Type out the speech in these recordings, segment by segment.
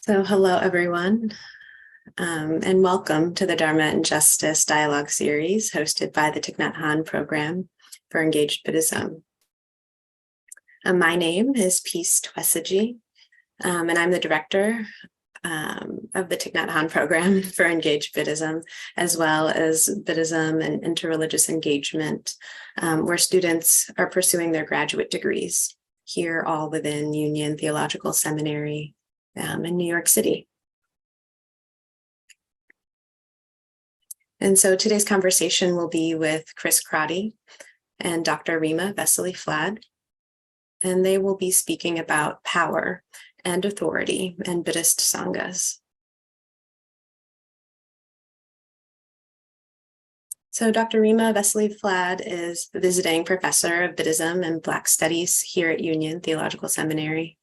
So hello, everyone, and welcome to the Dharma and Justice Dialogue Series hosted by the Thich Nhat Hanh Program for Engaged Buddhism. My name is Peace Twesaji, and I'm the director of the Thich Nhat Hanh Program for Engaged Buddhism, as well as Buddhism and interreligious engagement, where students are pursuing their graduate degrees here, all within Union Theological Seminary in New York City. And so today's conversation will be with Chris Crotty and Dr. Rima Vesely-Flad, and they will be speaking about power and authority and Buddhist Sanghas. So Dr. Rima Vesely-Flad is the visiting professor of Buddhism and Black Studies here at Union Theological Seminary,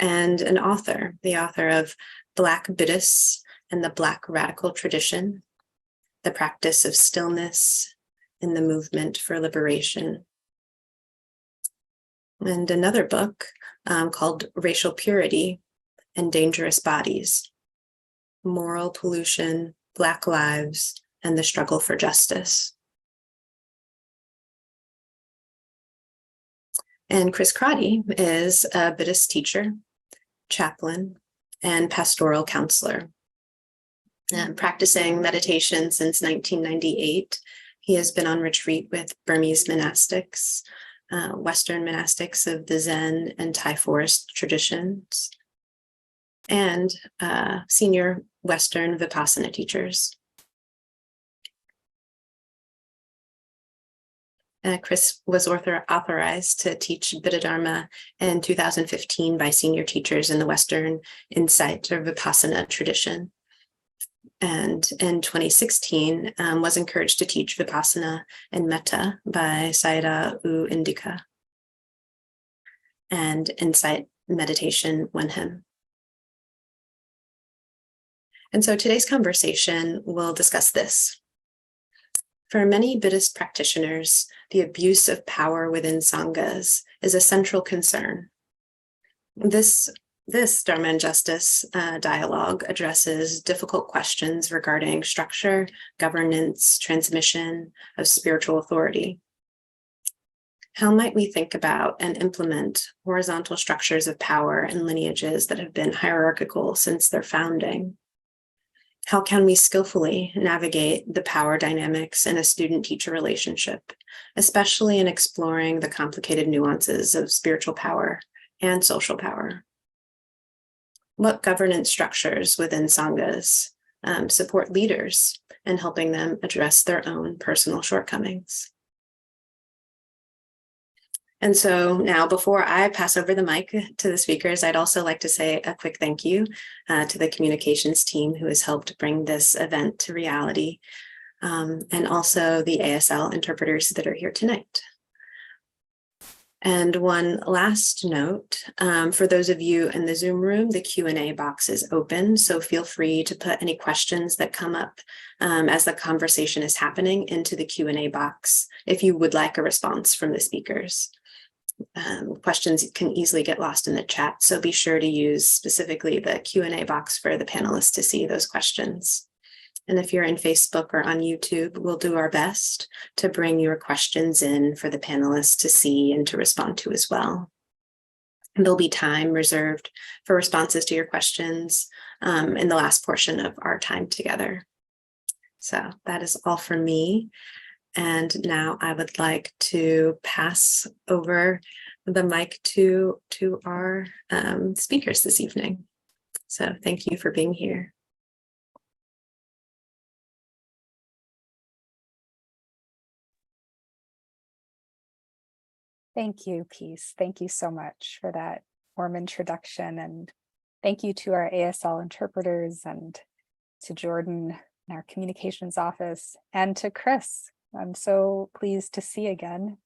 and an author, the author of Black Buddhists and the Black Radical Tradition, the Practice of Stillness in the Movement for Liberation, and another book called Racial Purity and Dangerous Bodies, Moral Pollution, Black Lives, and the Struggle for Justice. And Chris Crotty is a Buddhist teacher, chaplain, and pastoral counselor. Practicing meditation since 1998, he has been on retreat with Burmese monastics, Western monastics of the Zen and Thai forest traditions, and senior Western Vipassana teachers. Chris was authorized to teach Buddha Dharma in 2015 by senior teachers in the Western Insight or Vipassana tradition. And in 2016, was encouraged to teach Vipassana and Metta by Sayadaw U Indika and Insight Meditation Wenham. And so today's conversation will discuss this. For many Buddhist practitioners, the abuse of power within Sanghas is a central concern. This Dharma and Justice dialogue addresses difficult questions regarding structure, governance, transmission of spiritual authority. How might we think about and implement horizontal structures of power and lineages that have been hierarchical since their founding? How can we skillfully navigate the power dynamics in a student-teacher relationship, especially in exploring the complicated nuances of spiritual power and social power? What governance structures within Sanghas support leaders in helping them address their own personal shortcomings? And so now, before I pass over the mic to the speakers, I'd also like to say a quick thank you to the communications team who has helped bring this event to reality, and also the ASL interpreters that are here tonight. And one last note, for those of you in the Zoom room, the Q&A box is open, so feel free to put any questions that come up as the conversation is happening into the Q&A box if you would like a response from the speakers. Questions can easily get lost in the chat, so be sure to use specifically the Q&A box for the panelists to see those questions. And if you're in Facebook or on YouTube, we'll do our best to bring your questions in for the panelists to see and to respond to as well. And there'll be time reserved for responses to your questions in the last portion of our time together. So that is all for me. And now I would like to pass over the mic to our speakers this evening. So thank you for being here. Thank you, Peace. Thank you so much for that warm introduction. And thank you to our ASL interpreters and to Jordan in our communications office and to Chris. I'm so pleased to see again,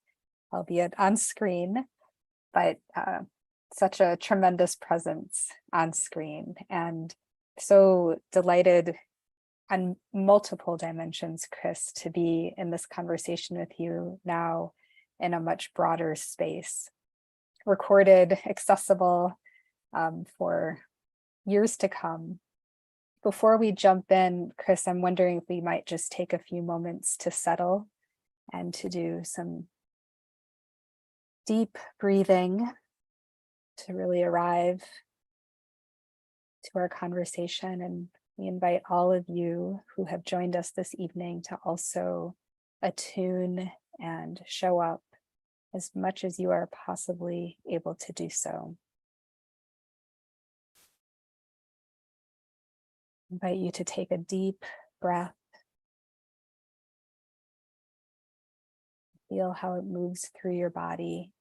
albeit on screen, but such a tremendous presence on screen, and so delighted on multiple dimensions, Chris, to be in this conversation with you now in a much broader space, recorded, accessible for years to come. Before we jump in, Chris, I'm wondering if we might just take a few moments to settle and to do some deep breathing to really arrive to our conversation. And we invite all of you who have joined us this evening to also attune and show up as much as you are possibly able to do so. I invite you to take a deep breath. Feel how it moves through your body.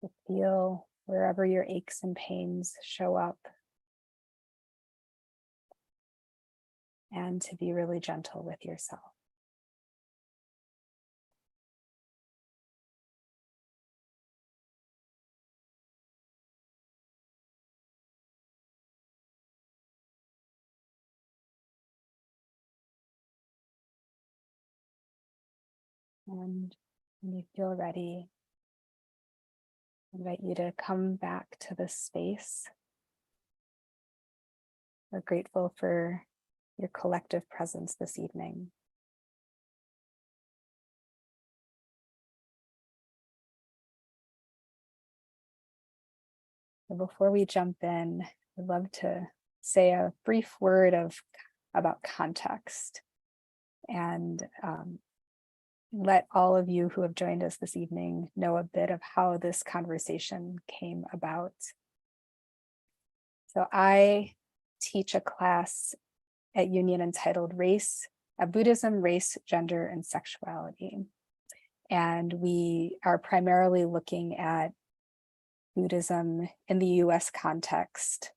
To feel wherever your aches and pains show up. And to be really gentle with yourself. And when you feel ready, I invite you to come back to this space. We're grateful for your collective presence this evening. And before we jump in, I'd love to say a brief word about context and let all of you who have joined us this evening know a bit of how this conversation came about. So I teach a class at Union entitled Buddhism, Race, Gender, and Sexuality. And we are primarily looking at Buddhism in the US context.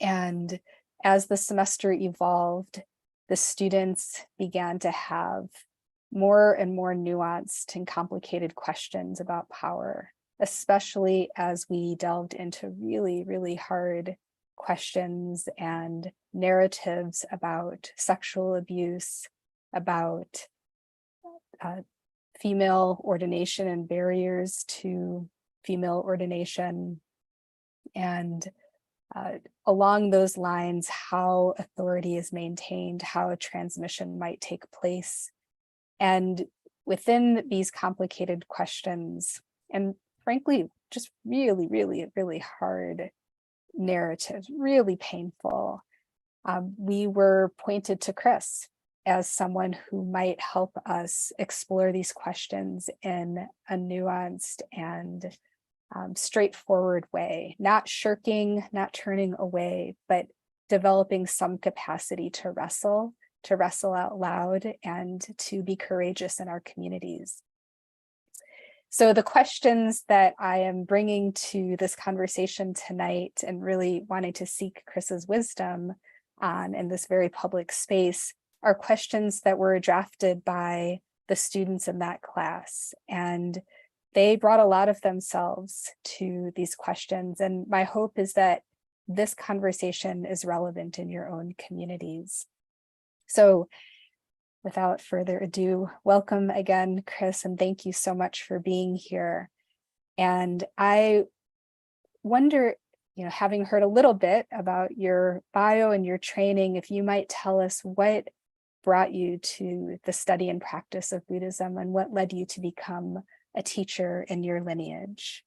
And as the semester evolved, the students began to have more and more nuanced and complicated questions about power, especially as we delved into really, really hard questions and narratives about sexual abuse, about female ordination and barriers to female ordination, and along those lines, how authority is maintained, how a transmission might take place. And within these complicated questions, and frankly, just really, really, really hard narratives, really painful, we were pointed to Chris as someone who might help us explore these questions in a nuanced and straightforward way, not shirking, not turning away, but developing some capacity to wrestle out loud, and to be courageous in our communities. So the questions that I am bringing to this conversation tonight, and really wanting to seek Chris's wisdom on in this very public space, are questions that were drafted by the students in that class. And they brought a lot of themselves to these questions. And my hope is that this conversation is relevant in your own communities. So without further ado, welcome again, Chris, and thank you so much for being here. And I wonder, having heard a little bit about your bio and your training, if you might tell us what brought you to the study and practice of Buddhism and what led you to become a teacher in your lineage.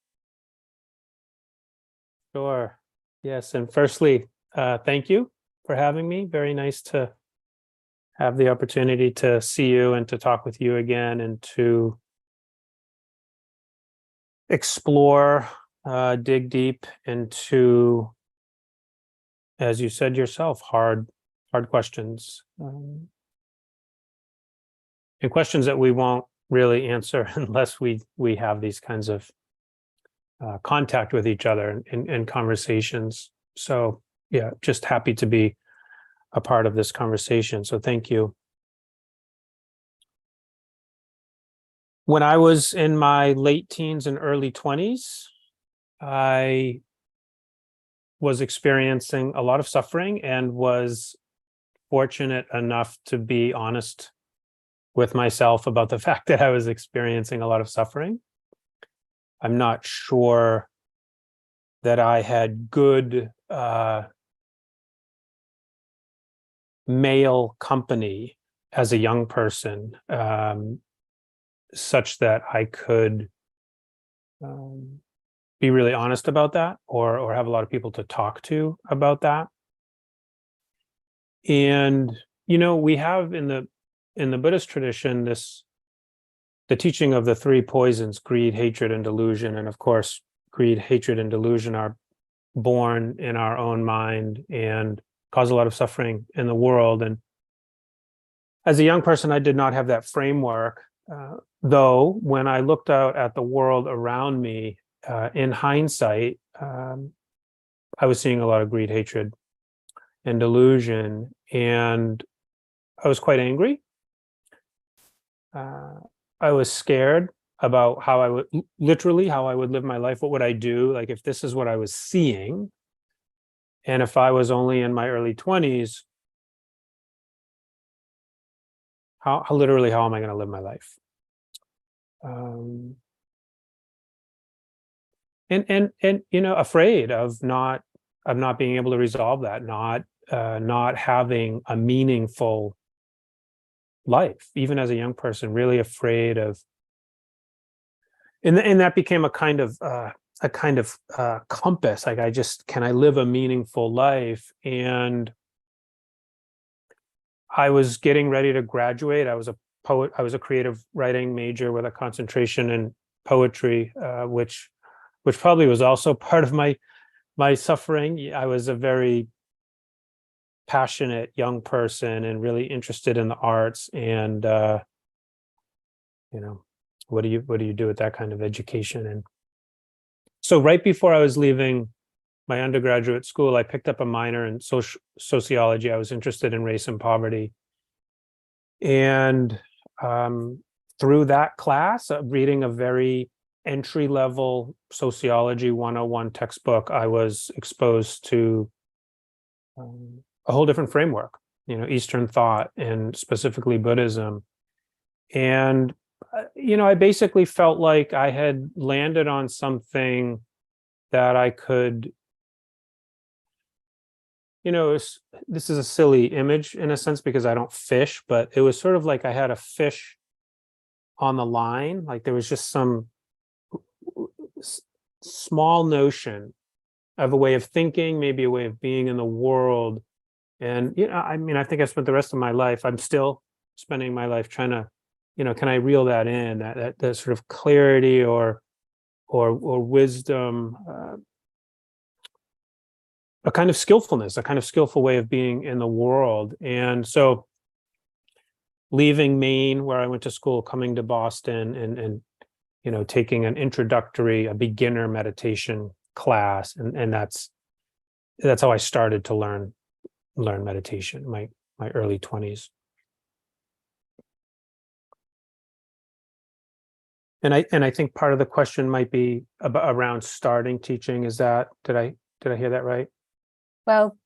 Sure. Yes. And firstly, thank you for having me. Very nice to have the opportunity to see you and to talk with you again, and to explore, dig deep into, as you said yourself, hard questions, and questions that we won't really answer unless we have these kinds of contact with each other and conversations. So yeah, just happy to be a part of this conversation. So thank you. When I was in my late teens and early 20s, I was experiencing a lot of suffering and was fortunate enough to be honest with myself about the fact that I was experiencing a lot of suffering. I'm not sure that I had good male company as a young person, such that I could be really honest about that, or have a lot of people to talk to about that. And we have in the Buddhist tradition the teaching of the three poisons: greed, hatred, and delusion. And of course, greed, hatred, and delusion are born in our own mind and cause a lot of suffering in the world. And as a young person, I did not have that framework, though when I looked out at the world around me, in hindsight, I was seeing a lot of greed, hatred, and delusion, and I was quite angry. I was scared about how I would live my life. What would I do? Like, if this is what I was seeing, and if I was only in my early 20s, how am I going to live my life? And afraid of not being able to resolve that, not having a meaningful life, even as a young person, really afraid of. And that became a kind of compass. Like, can I live a meaningful life? And I was getting ready to graduate. I was a poet. I was a creative writing major with a concentration in poetry, which probably was also part of my suffering. I was a very passionate young person and really interested in the arts. And what do you do with that kind of education? And so right before I was leaving my undergraduate school, I picked up a minor in sociology. I was interested in race and poverty. And through that class, reading a very entry-level sociology 101 textbook, I was exposed to a whole different framework, Eastern thought, and specifically Buddhism. And I basically felt like I had landed on something that I could, this is a silly image in a sense because I don't fish, but it was sort of like I had a fish on the line. Like, there was just some small notion of a way of thinking, maybe a way of being in the world. And, I think I spent the rest of my life, I'm still spending my life trying to, can I reel that in, that sort of clarity or wisdom, a kind of skillfulness, a kind of skillful way of being in the world. And so leaving Maine, where I went to school, coming to Boston and taking a beginner meditation class. And that's how I started to learn meditation, my early 20s. And I think part of the question might be around starting teaching. Did I hear that right? Well,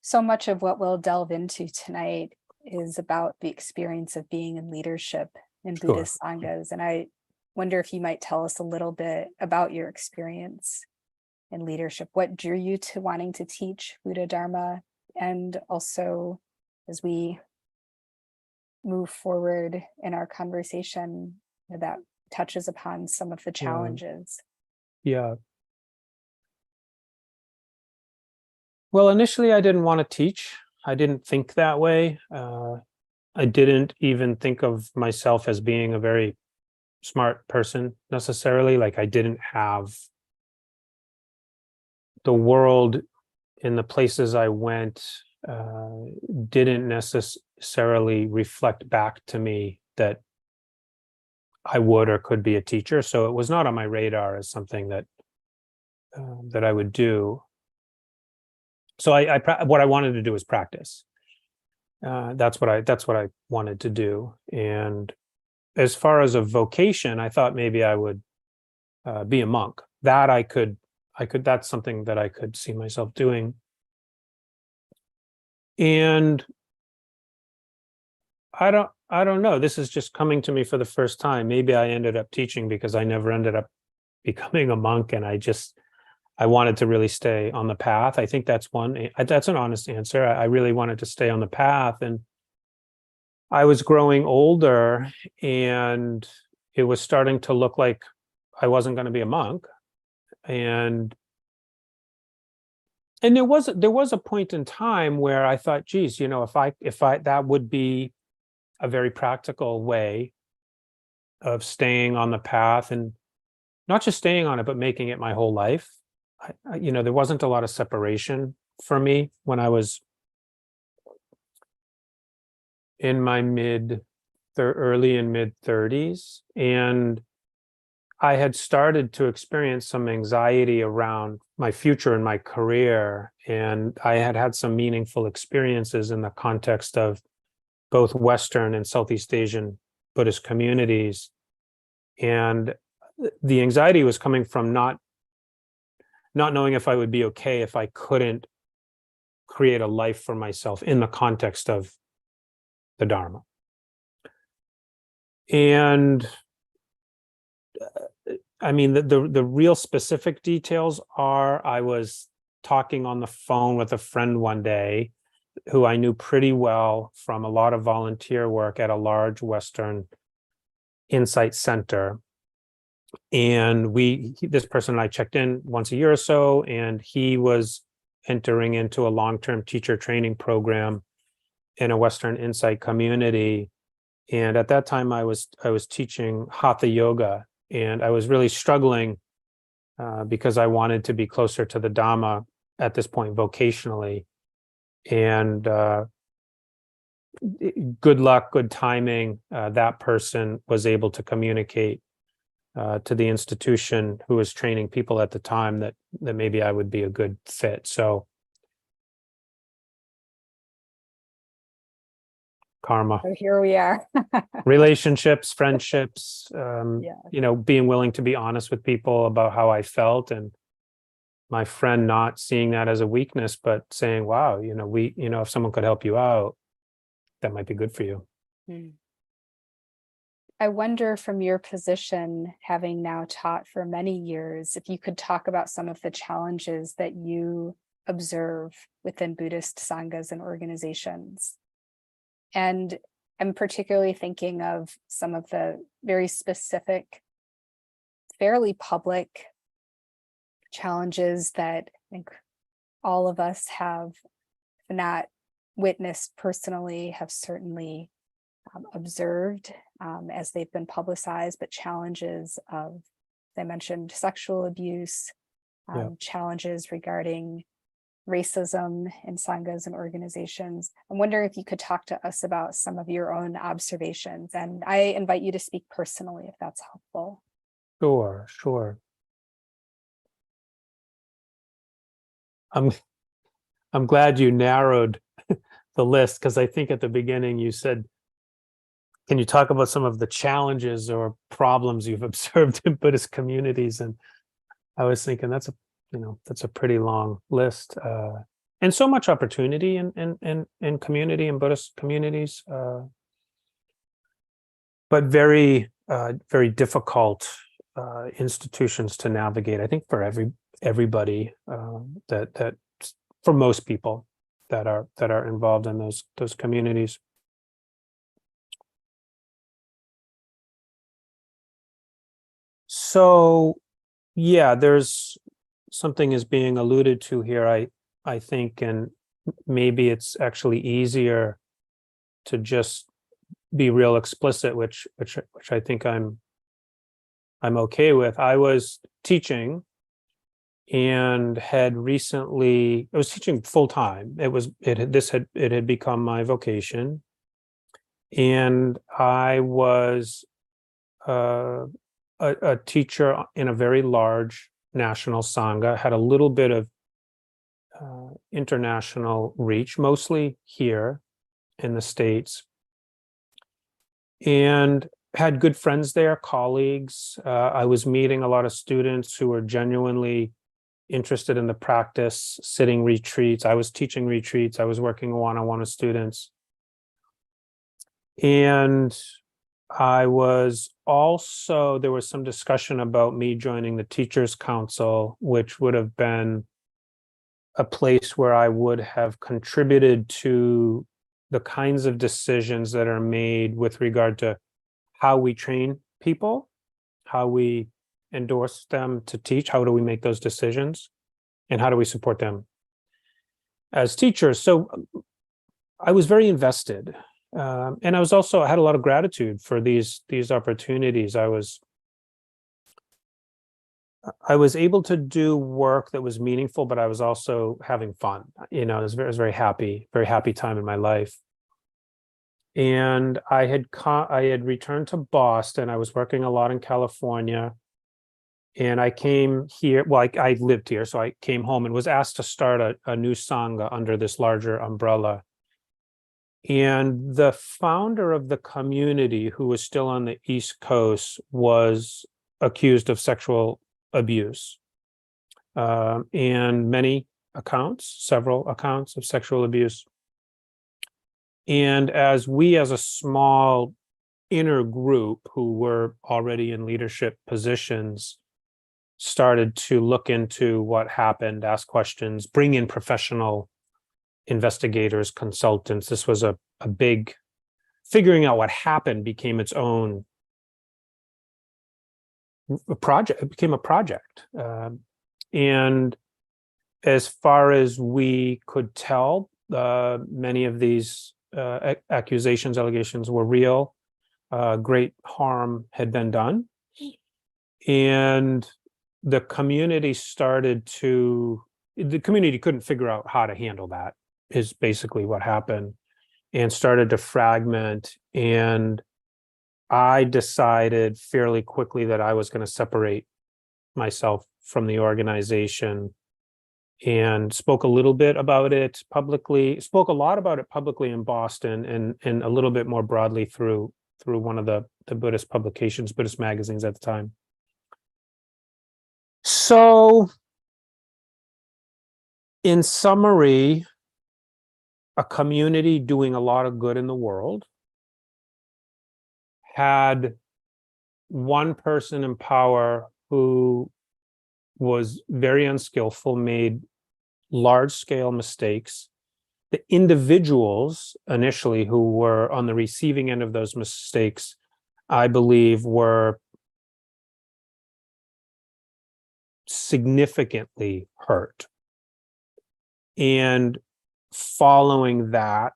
so much of what we'll delve into tonight is about the experience of being in leadership in Buddhist Sanghas. And I wonder if you might tell us a little bit about your experience in leadership. What drew you to wanting to teach Buddha Dharma? And also, as we move forward in our conversation, that touches upon some of the challenges. Yeah. Well, initially, I didn't want to teach. I didn't think that way. I didn't even think of myself as being a very smart person necessarily. Like, I didn't have the world in the places I went didn't necessarily reflect back to me that I would or could be a teacher. So it was not on my radar as something that I would do. So what I wanted to do was practice. That's what I wanted to do. And as far as a vocation, I thought maybe I would be a monk. That I could that's something that I could see myself doing. And I don't know. This is just coming to me for the first time. Maybe I ended up teaching because I never ended up becoming a monk, and I wanted to really stay on the path. I think that's an honest answer. I really wanted to stay on the path, and I was growing older, and it was starting to look like I wasn't going to be a monk. And there was a point in time where I thought, geez, if I that would be a very practical way of staying on the path, and not just staying on it, but making it my whole life. There wasn't a lot of separation for me when I was in my early and mid 30s, and I had started to experience some anxiety around my future and my career, and I had had some meaningful experiences in the context of both Western and Southeast Asian Buddhist communities. And the anxiety was coming from not knowing if I would be okay if I couldn't create a life for myself in the context of the Dharma. And I mean, the real specific details are, I was talking on the phone with a friend one day who I knew pretty well from a lot of volunteer work at a large Western insight center. And this person and I checked in once a year or so, and he was entering into a long-term teacher training program in a Western insight community. And at that time I was teaching Hatha yoga, and I was really struggling because I wanted to be closer to the Dhamma at this point vocationally. And good luck, good timing, that person was able to communicate to the institution who was training people at the time that maybe I would be a good fit. So karma. So here we are. Relationships, friendships, Yeah. being willing to be honest with people about how I felt, and my friend not seeing that as a weakness, but saying, wow, if someone could help you out, that might be good for you. Mm. I wonder, from your position, having now taught for many years, if you could talk about some of the challenges that you observe within Buddhist Sanghas and organizations. And I'm particularly thinking of some of the very specific, fairly public challenges that I think all of us have, if not witnessed personally, have certainly observed as they've been publicized, but challenges of, as I mentioned, sexual abuse, challenges regarding racism in Sanghas and organizations. I'm wondering if you could talk to us about some of your own observations, and I invite you to speak personally if that's helpful. Sure. I'm glad you narrowed the list, because I think at the beginning you said, can you talk about some of the challenges or problems you've observed in Buddhist communities? And I was thinking that's a pretty long list, and so much opportunity in community, in Buddhist communities, but very very difficult institutions to navigate, I think, for everybody, that for most people that are involved in those communities. So yeah, there's something is being alluded to here, I think, and maybe it's actually easier to just be real explicit, which I think I'm okay with. I was teaching, and I was teaching full time. It had become my vocation, and I was a teacher in a very large national Sangha, had a little bit of international reach, mostly here in the States, and had good friends there, colleagues. I was meeting a lot of students who were genuinely interested in the practice, sitting retreats. I was teaching retreats. I was working one-on-one with students. And I was also, there was some discussion about me joining the Teachers Council, which would have been a place where I would have contributed to the kinds of decisions that are made with regard to how we train people, how we endorse them to teach, how do we make those decisions, and how do we support them as teachers. So I was very invested. And I had a lot of gratitude for these opportunities. I was able to do work that was meaningful, but I was also having fun. It was very happy time in my life. And I had returned to Boston. I was working a lot in California, and I came here. Well, I lived here, so I came home and was asked to start a new Sangha under this larger umbrella. And the founder of the community, who was still on the East Coast, was accused of sexual abuse, and several accounts of sexual abuse. And as a small inner group who were already in leadership positions, started to look into what happened, ask questions, bring in professional investigators, consultants. This was a big, figuring out what happened became its own project. It became a project. And as far as we could tell, many of these allegations were real. Great harm had been done. And the community couldn't figure out how to handle that, is basically what happened, and started to fragment. And I decided fairly quickly that I was going to separate myself from the organization, and spoke a little bit about it publicly, spoke a lot about it publicly in Boston, and a little bit more broadly through one of the Buddhist publications, Buddhist magazines at the time. So, in summary, a community doing a lot of good in the world had one person in power who was very unskillful, made large-scale mistakes. The individuals initially who were on the receiving end of those mistakes, I believe, were significantly hurt. And following that,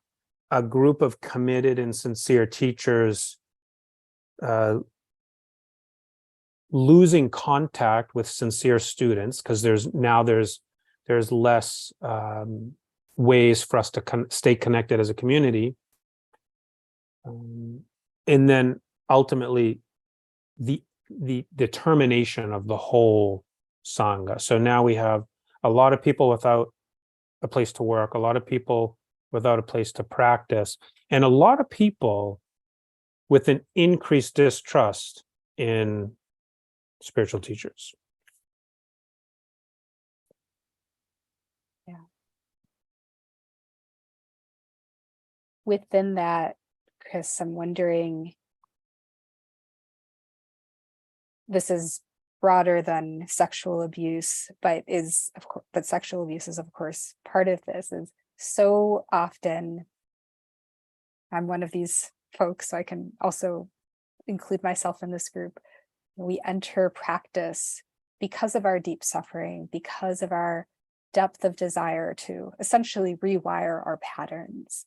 a group of committed and sincere teachers losing contact with sincere students, because there's less ways for us to stay connected as a community, and then ultimately the determination of the whole Sangha. So now we have a lot of people without a place to work, a lot of people without a place to practice, and a lot of people with an increased distrust in spiritual teachers. Yeah. Within that, Chris, I'm wondering, this is broader than sexual abuse, but sexual abuse is, of course, part of this. Is so often, I'm one of these folks, so I can also include myself in this group. We enter practice because of our deep suffering, because of our depth of desire to essentially rewire our patterns.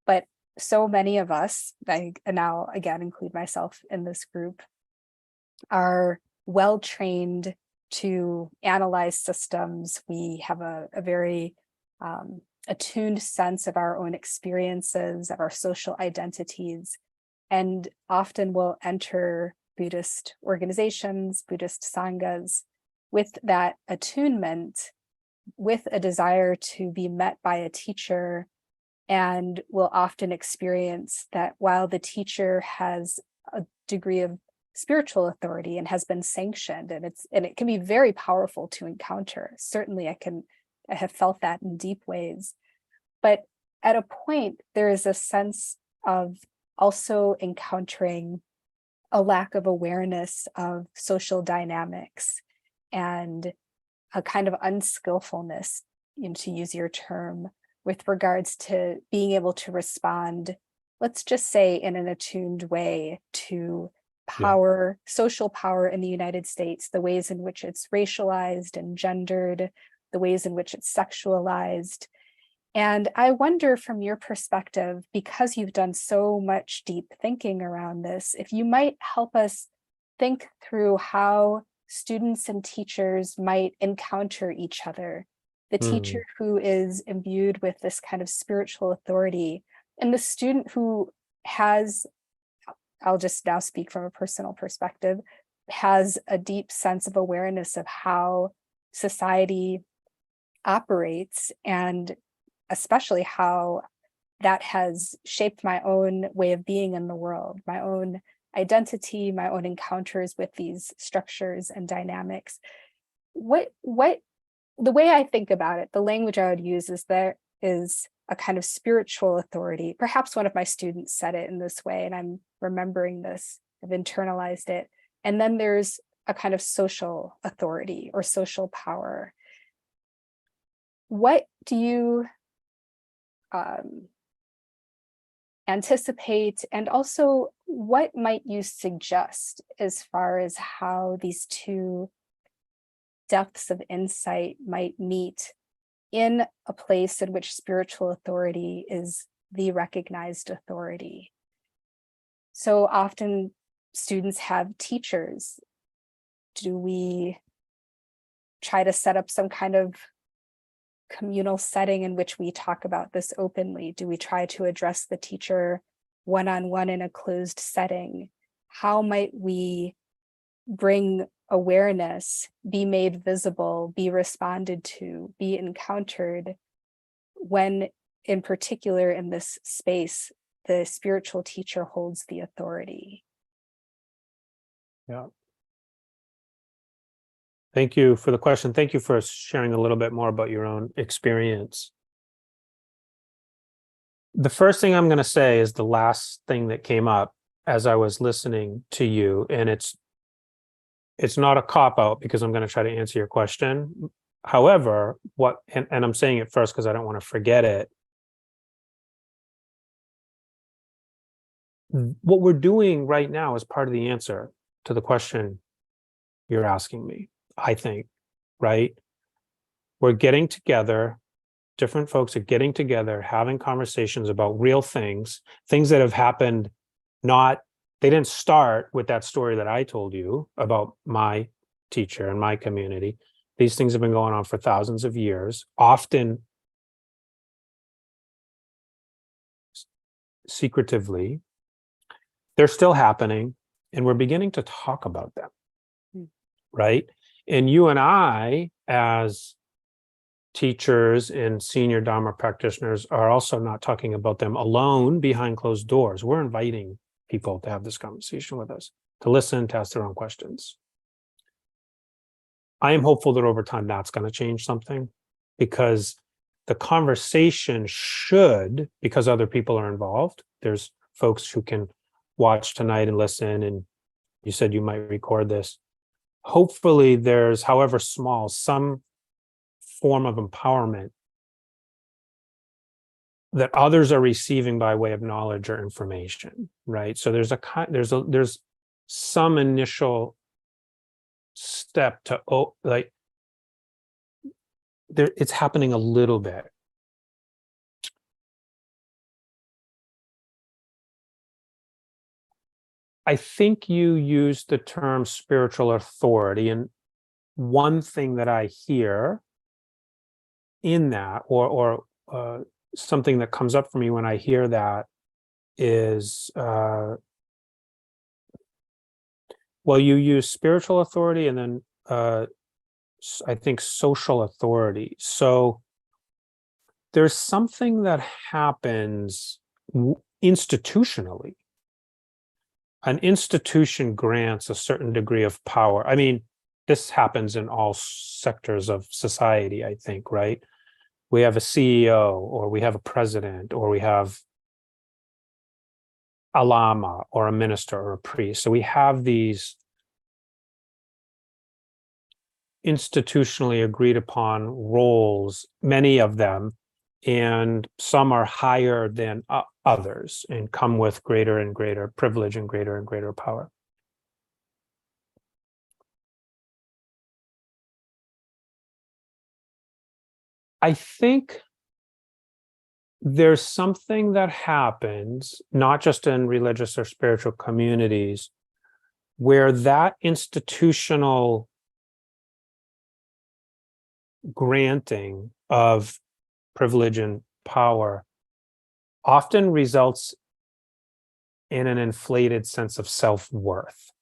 But so many of us, I now again include myself in this group, are well trained to analyze systems. We have a very attuned sense of our own experiences, of our social identities, and often will enter Buddhist organizations, Buddhist Sanghas, with that attunement, with a desire to be met by a teacher, and will often experience that while the teacher has a degree of spiritual authority and has been sanctioned, and it can be very powerful to encounter. Certainly I have felt that in deep ways. But at a point, there is a sense of also encountering a lack of awareness of social dynamics and a kind of unskillfulness, to use your term, with regards to being able to respond, let's just say, in an attuned way to power, social power in the United States, the ways in which it's racialized and gendered, the ways in which it's sexualized. And I wonder, from your perspective, because you've done so much deep thinking around this, if you might help us think through how students and teachers might encounter each other. The teacher who is imbued with this kind of spiritual authority, and the student who has, I'll just now speak from a personal perspective, has a deep sense of awareness of how society operates, and especially how that has shaped my own way of being in the world, my own identity, my own encounters with these structures and dynamics. The way I think about it, the language I would use is there is a kind of spiritual authority. Perhaps one of my students said it in this way, and I'm remembering this, I've internalized it. And then there's a kind of social authority or social power. What do you anticipate, and also what might you suggest as far as how these two depths of insight might meet in a place in which spiritual authority is the recognized authority? So often students have teachers. Do we try to set up some kind of communal setting in which we talk about this openly? Do we try to address the teacher one-on-one in a closed setting? How might we bring awareness, be made visible, be responded to, be encountered when, in particular, in this space, the spiritual teacher holds the authority? Yeah. Thank you for the question. Thank you for sharing a little bit more about your own experience. The first thing I'm going to say is the last thing that came up as I was listening to you, and it's not a cop-out because I'm going to try to answer your question. However, and I'm saying it first because I don't want to forget it. What we're doing right now is part of the answer to the question you're asking me, I think, right? We're getting together, different folks are getting together, having conversations about real things that have happened. They didn't start with that story that I told you about my teacher and my community. These things have been going on for thousands of years, often secretively. They're still happening, and we're beginning to talk about them, right? And you and I, as teachers and senior Dharma practitioners, are also not talking about them alone behind closed doors. We're inviting people to have this conversation with us, to listen, to ask their own questions. I am hopeful that over time that's going to change something, because the conversation should, because other people are involved. There's folks who can watch tonight and listen, and you said you might record this. Hopefully there's, however small, some form of empowerment that others are receiving by way of knowledge or information, right? So there's some initial step to it's happening a little bit. I think you used the term spiritual authority, and one thing that I hear in that, or something that comes up for me when I hear that is, well, you use spiritual authority and then I think social authority. So there's something that happens institutionally an institution grants a certain degree of power. I mean, this happens in all sectors of society, I think, right? We have a CEO, or we have a president, or we have a lama, or a minister, or a priest. So we have these institutionally agreed upon roles, many of them, and some are higher than others and come with greater and greater privilege and greater power. I think there's something that happens, not just in religious or spiritual communities, where that institutional granting of privilege and power often results in an inflated sense of self-worth.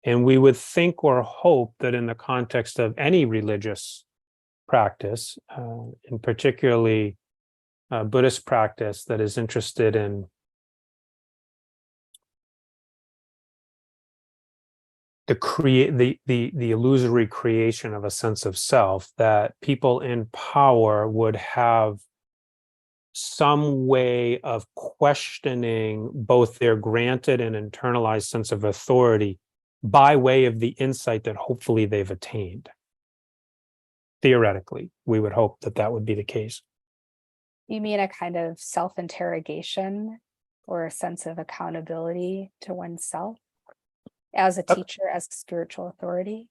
And we would think or hope that in the context of any religious practice, and particularly Buddhist practice that is interested in the illusory creation of a sense of self, that people in power would have some way of questioning both their granted and internalized sense of authority by way of the insight that hopefully they've attained. Theoretically, we would hope that that would be the case. You mean a kind of self-interrogation or a sense of accountability to oneself as a teacher, as spiritual authority?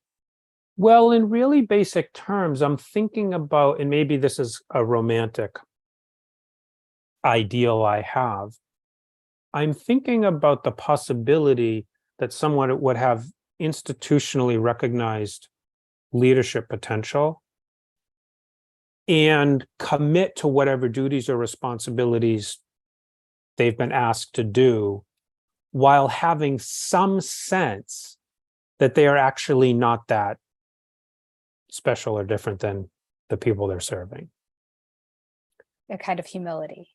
Well, in really basic terms, I'm thinking about, and maybe this is a romantic ideal I have, I'm thinking about the possibility that someone would have institutionally recognized leadership potential and commit to whatever duties or responsibilities they've been asked to do, while having some sense that they are actually not that special or different than the people they're serving. A kind of humility.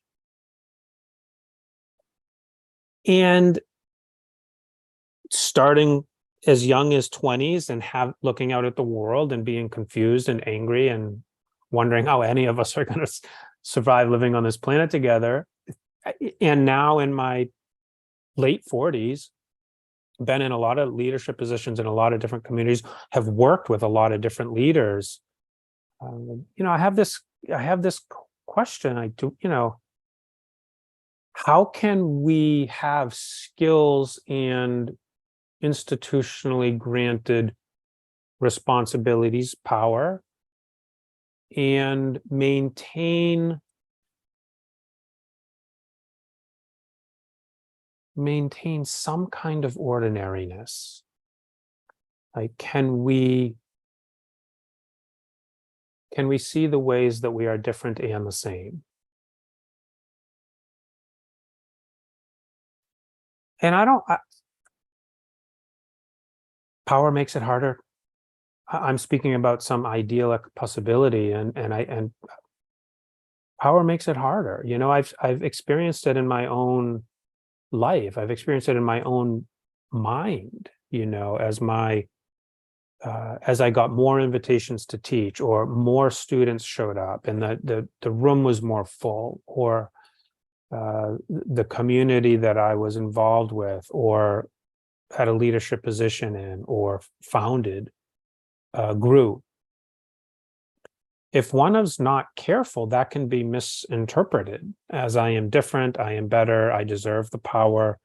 And starting as young as 20s and looking out at the world and being confused and angry and wondering how any of us are going to survive living on this planet together. And now in my late 40s, been in a lot of leadership positions in a lot of different communities, have worked with a lot of different leaders. I have this question. How can we have skills and institutionally granted responsibilities, power, and maintain some kind of ordinariness? Like, can we see the ways that we are different and the same? And power makes it harder. I'm speaking about some idyllic possibility, and power makes it harder. I've experienced it in my own life. I've experienced it in my own mind, as I got more invitations to teach, or more students showed up and the room was more full, or the community that I was involved with or had a leadership position in or founded grew. If one is not careful, that can be misinterpreted as I am different, I am better, I deserve the power.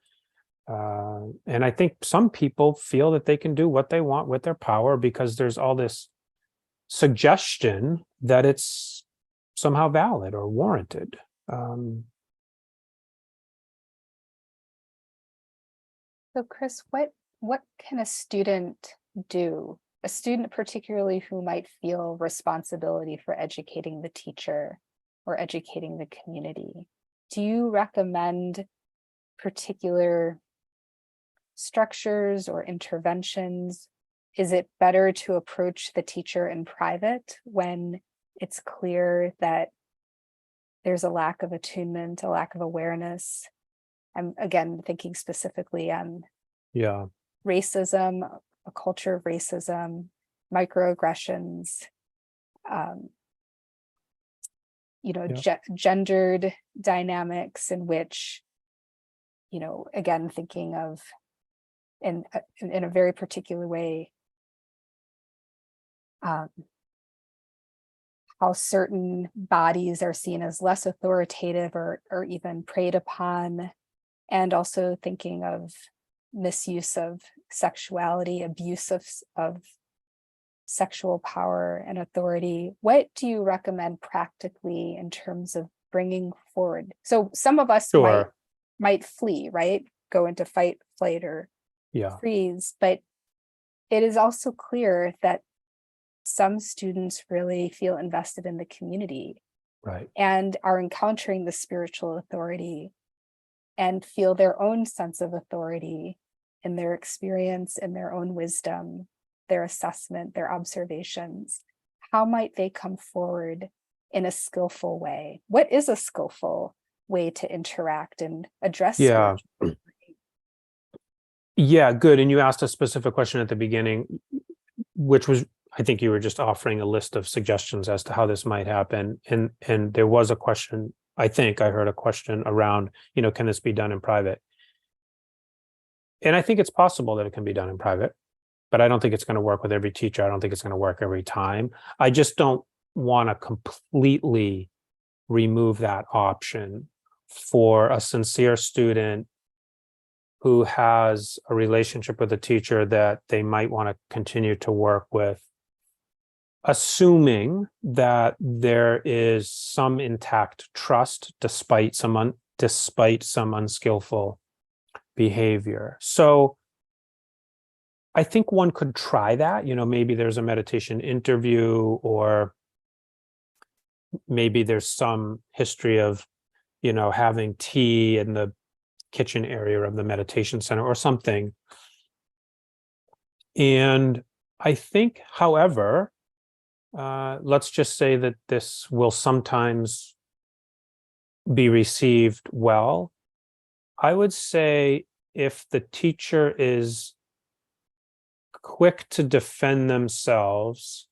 And I think some people feel that they can do what they want with their power because there's all this suggestion that it's somehow valid or warranted. So Chris, what can a student do? A student particularly who might feel responsibility for educating the teacher or educating the community. Do you recommend particular structures or interventions? Is it better to approach the teacher in private when it's clear that there's a lack of attunement, a lack of awareness? I'm again thinking specifically on Yeah. racism, a culture of racism, microaggressions, gendered dynamics in which, again, thinking of in a very particular way, how certain bodies are seen as less authoritative or even preyed upon, and also thinking of misuse of sexuality, abuse of sexual power and authority. What do you recommend practically in terms of bringing forward? So some of us Sure. might flee, right? Go into fight, flight, or Yeah. freeze, but it is also clear that some students really feel invested in the community, Right. and are encountering the spiritual authority and feel their own sense of authority in their experience, in their own wisdom, their assessment, their observations. How might they come forward in a skillful way? What is a skillful way to interact and address Yeah. spiritual? Yeah, good. And you asked a specific question at the beginning, which was, I think you were just offering a list of suggestions as to how this might happen. And there was a question, I think I heard a question around, can this be done in private? And I think it's possible that it can be done in private, but I don't think it's going to work with every teacher. I don't think it's going to work every time. I just don't want to completely remove that option for a sincere student who has a relationship with a teacher that they might want to continue to work with, assuming that there is some intact trust despite some unskillful behavior. So I think one could try that. Maybe there's a meditation interview, or maybe there's some history of having tea in the kitchen area of the meditation center or something. And I think, however, let's just say that this will sometimes be received well. I would say if the teacher is quick to defend themselves,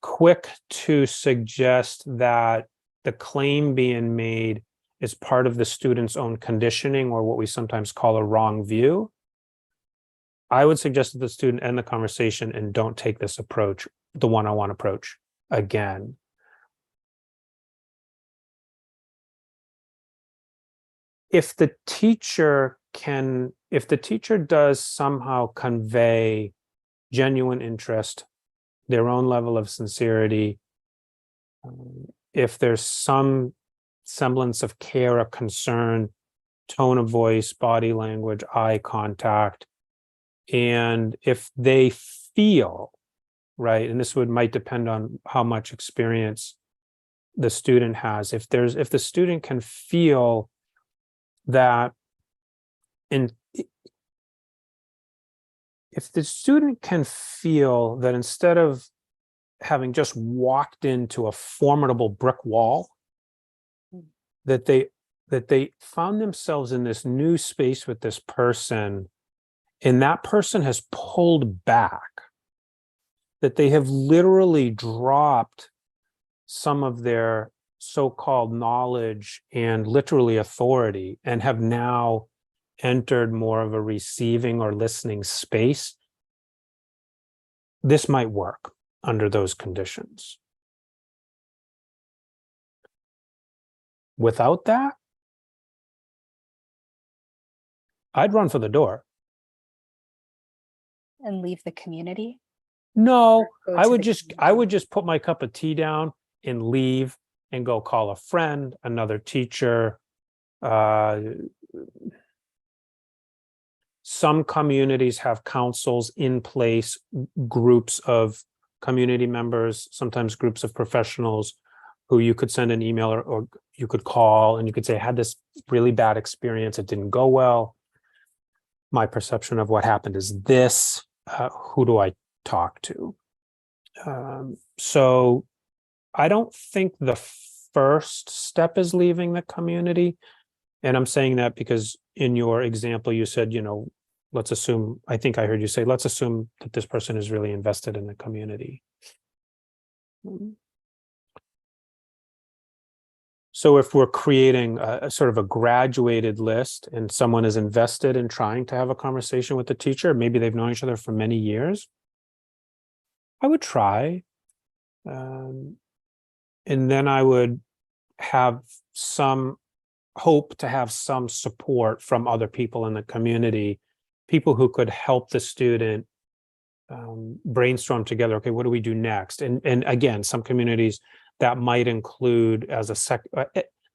quick to suggest that the claim being made is part of the student's own conditioning, or what we sometimes call a wrong view, I would suggest that the student end the conversation and don't take this approach, the one-on-one approach, again. If the teacher does somehow convey genuine interest, their own level of sincerity, if there's some semblance of care or concern, tone of voice, body language, eye contact, and if they feel, right, and this might depend on how much experience the student has, if the student can feel that, and if the student can feel that instead of having just walked into a formidable brick wall, that they found themselves in this new space with this person, and that person has pulled back, that they have literally dropped some of their so-called knowledge and literally authority, and have now entered more of a receiving or listening space, this might work under those conditions. Without that, I'd run for the door. And leave the community? No, Or go I to would the just put my cup of tea down and leave and go call a friend, another teacher. Some communities have councils in place, groups of community members, sometimes groups of professionals who you could send an email or you could call, and you could say, I had this really bad experience. It didn't go well. My perception of what happened is this. Who do I talk to? So I don't think the first step is leaving the community. And I'm saying that because in your example, you said, let's assume, I think I heard you say, let's assume that this person is really invested in the community. So if we're creating a sort of a graduated list and someone is invested in trying to have a conversation with the teacher, maybe they've known each other for many years, I would try. And then I would have some hope to have some support from other people in the community, people who could help the student brainstorm together. Okay, what do we do next? And again, some communities that might include as a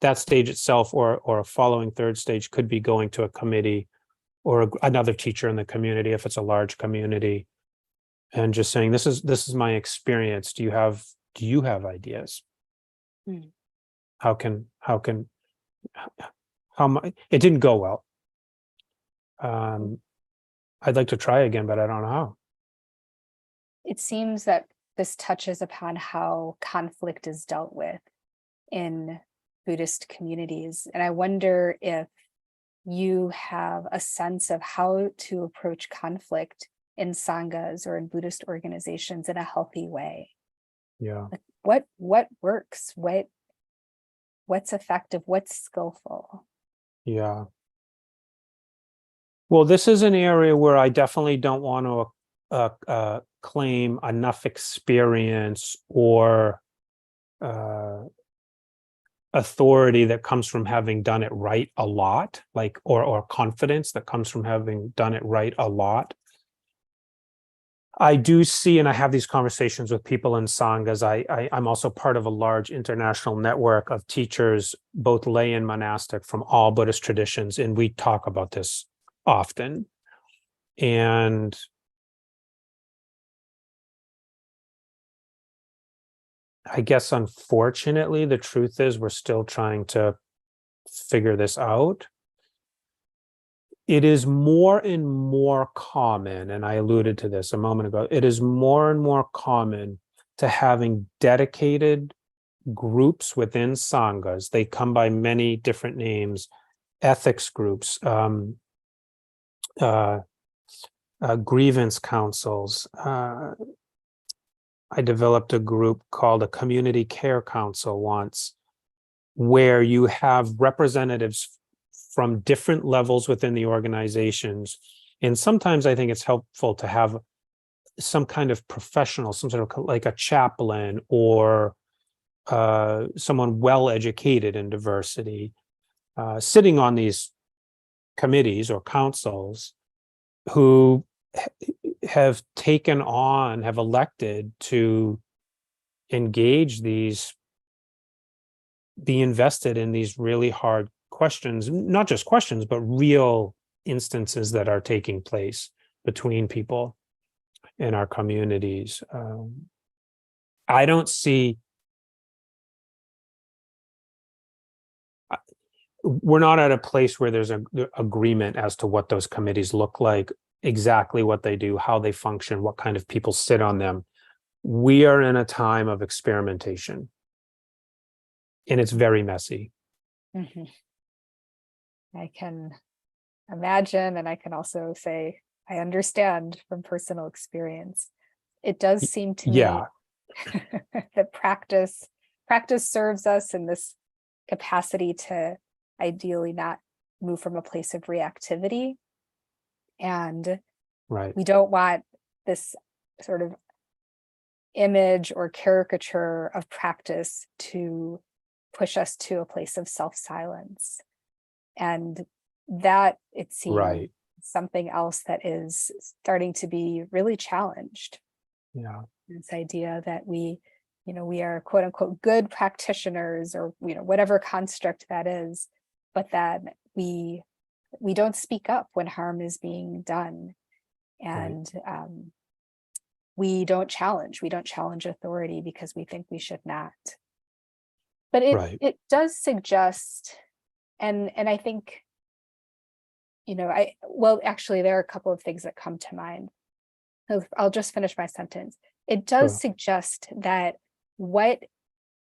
that stage itself or a following third stage could be going to a committee or another teacher in the community if it's a large community, and just saying, this is my experience. Do you have ideas? How it didn't go well. I'd like to try again, but I don't know how. It seems that this touches upon how conflict is dealt with in Buddhist communities. And I wonder if you have a sense of how to approach conflict in Sanghas or in Buddhist organizations in a healthy way. Yeah. Like what works? What's effective? What's skillful? Yeah. Well, this is an area where I definitely don't want to claim enough experience or authority that comes from having done it right a lot, like or confidence that comes from having done it right a lot. I do see, and I have these conversations with people in Sanghas. I'm also part of a large international network of teachers, both lay and monastic, from all Buddhist traditions, and we talk about this often. And I guess, unfortunately, the truth is we're still trying to figure this out. It is more and more common, and I alluded to this a moment ago, it is more and more common to having dedicated groups within Sanghas. They come by many different names: ethics groups, grievance councils. I developed a group called a community care council once, where you have representatives from different levels within the organizations. And sometimes I think it's helpful to have some kind of professional, some sort of like a chaplain or someone well-educated in diversity, sitting on these committees or councils, who have elected to engage be invested in these really hard questions, not just questions, but real instances that are taking place between people in our communities. I don't see, we're not at a place where there's an agreement as to what those committees look like, exactly what they do, how they function, what kind of people sit on them. We are in a time of experimentation, and it's very messy. Mm-hmm. I can imagine, and I can also say I understand from personal experience. It does seem to me that practice serves us in this capacity to ideally not move from a place of reactivity. And we don't want this sort of image or caricature of practice to push us to a place of self-silence. And that, it seems, something else that is starting to be really challenged. Yeah. This idea that we are quote unquote good practitioners, or whatever construct that is, but that we don't speak up when harm is being done, and we don't challenge authority because we think we should not. But it does suggest, and I think, actually there are a couple of things that come to mind. I'll just finish my sentence. It does suggest that what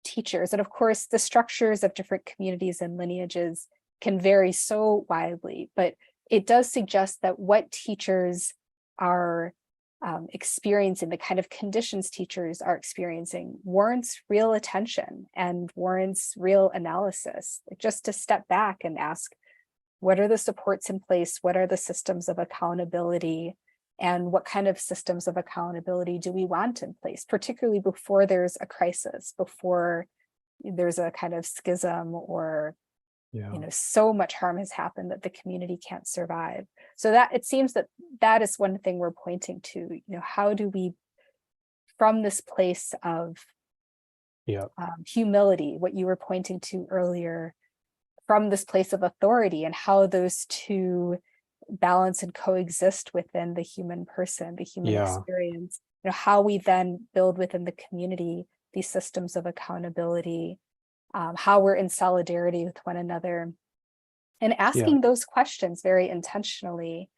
teachers, and of course the structures of different communities and lineages can vary so widely, but it does suggest that what teachers are experiencing, the kind of conditions teachers are experiencing, warrants real attention and warrants real analysis. Just to step back and ask, what are the supports in place? What are the systems of accountability? And what kind of systems of accountability do we want in place, particularly before there's a crisis, before there's a kind of schism, or so much harm has happened that the community can't survive. So that it seems that is one thing we're pointing to. How do we, from this place of humility, what you were pointing to earlier, from this place of authority, and how those two balance and coexist within the human person, the human experience, how we then build within the community these systems of accountability, how we're in solidarity with one another, and asking those questions very intentionally.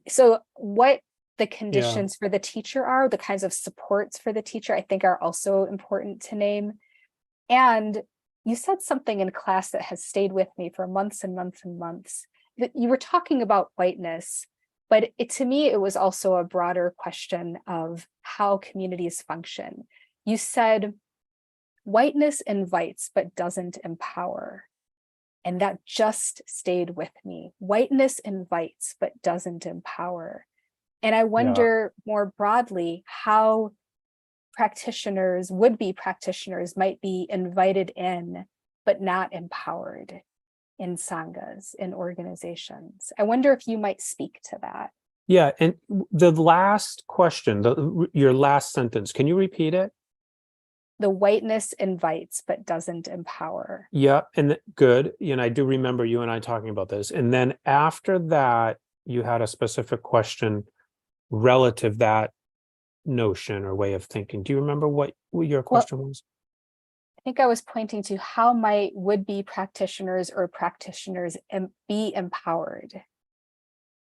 So what the conditions for the teacher are, the kinds of supports for the teacher, I think are also important to name. And you said something in class that has stayed with me for months and months and months. That you were talking about whiteness, but to me, it was also a broader question of how communities function. You said, whiteness invites but doesn't empower. And that just stayed with me. Whiteness invites but doesn't empower. And I wonder more broadly how practitioners, would-be practitioners, might be invited in but not empowered in Sanghas, in organizations. I wonder if you might speak to that. Yeah, and the last question, your last sentence, can you repeat it? The whiteness invites but doesn't empower. Yeah, and good. I do remember you and I talking about this. And then after that, you had a specific question relative that notion or way of thinking. Do you remember what your question was? I think I was pointing to how might would-be practitioners or practitioners be empowered?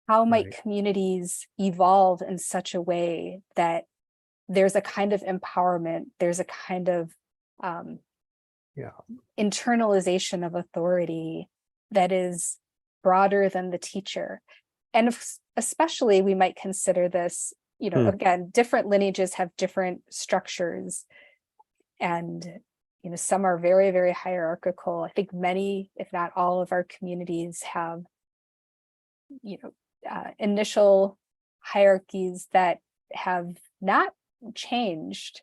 How might communities evolve in such a way that there's a kind of empowerment, there's a kind of internalization of authority that is broader than the teacher? And especially we might consider this, again, different lineages have different structures, and some are very, very hierarchical. I think many, if not all, of our communities have initial hierarchies that have not changed,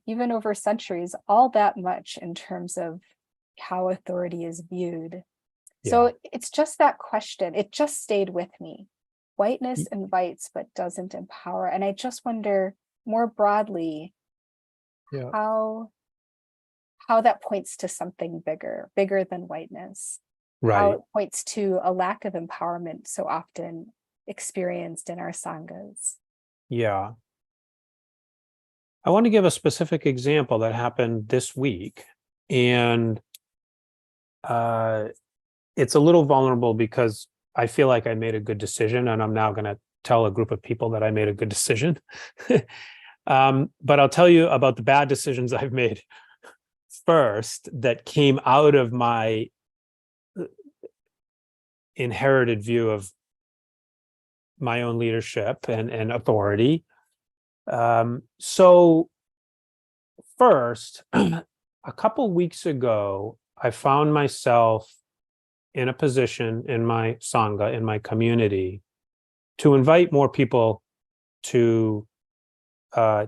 even over centuries, all that much in terms of how authority is viewed. So it's just that question. It just stayed with me. Whiteness invites but doesn't empower. And I just wonder more broadly how that points to something bigger than whiteness. How it points to a lack of empowerment so often experienced in our Sanghas. Yeah. I want to give a specific example that happened this week. And it's a little vulnerable because I feel like I made a good decision, and I'm now going to tell a group of people that I made a good decision. But I'll tell you about the bad decisions I've made first that came out of my inherited view of my own leadership and authority. So first, a couple weeks ago, I found myself in a position in my Sangha, in my community, to invite more people to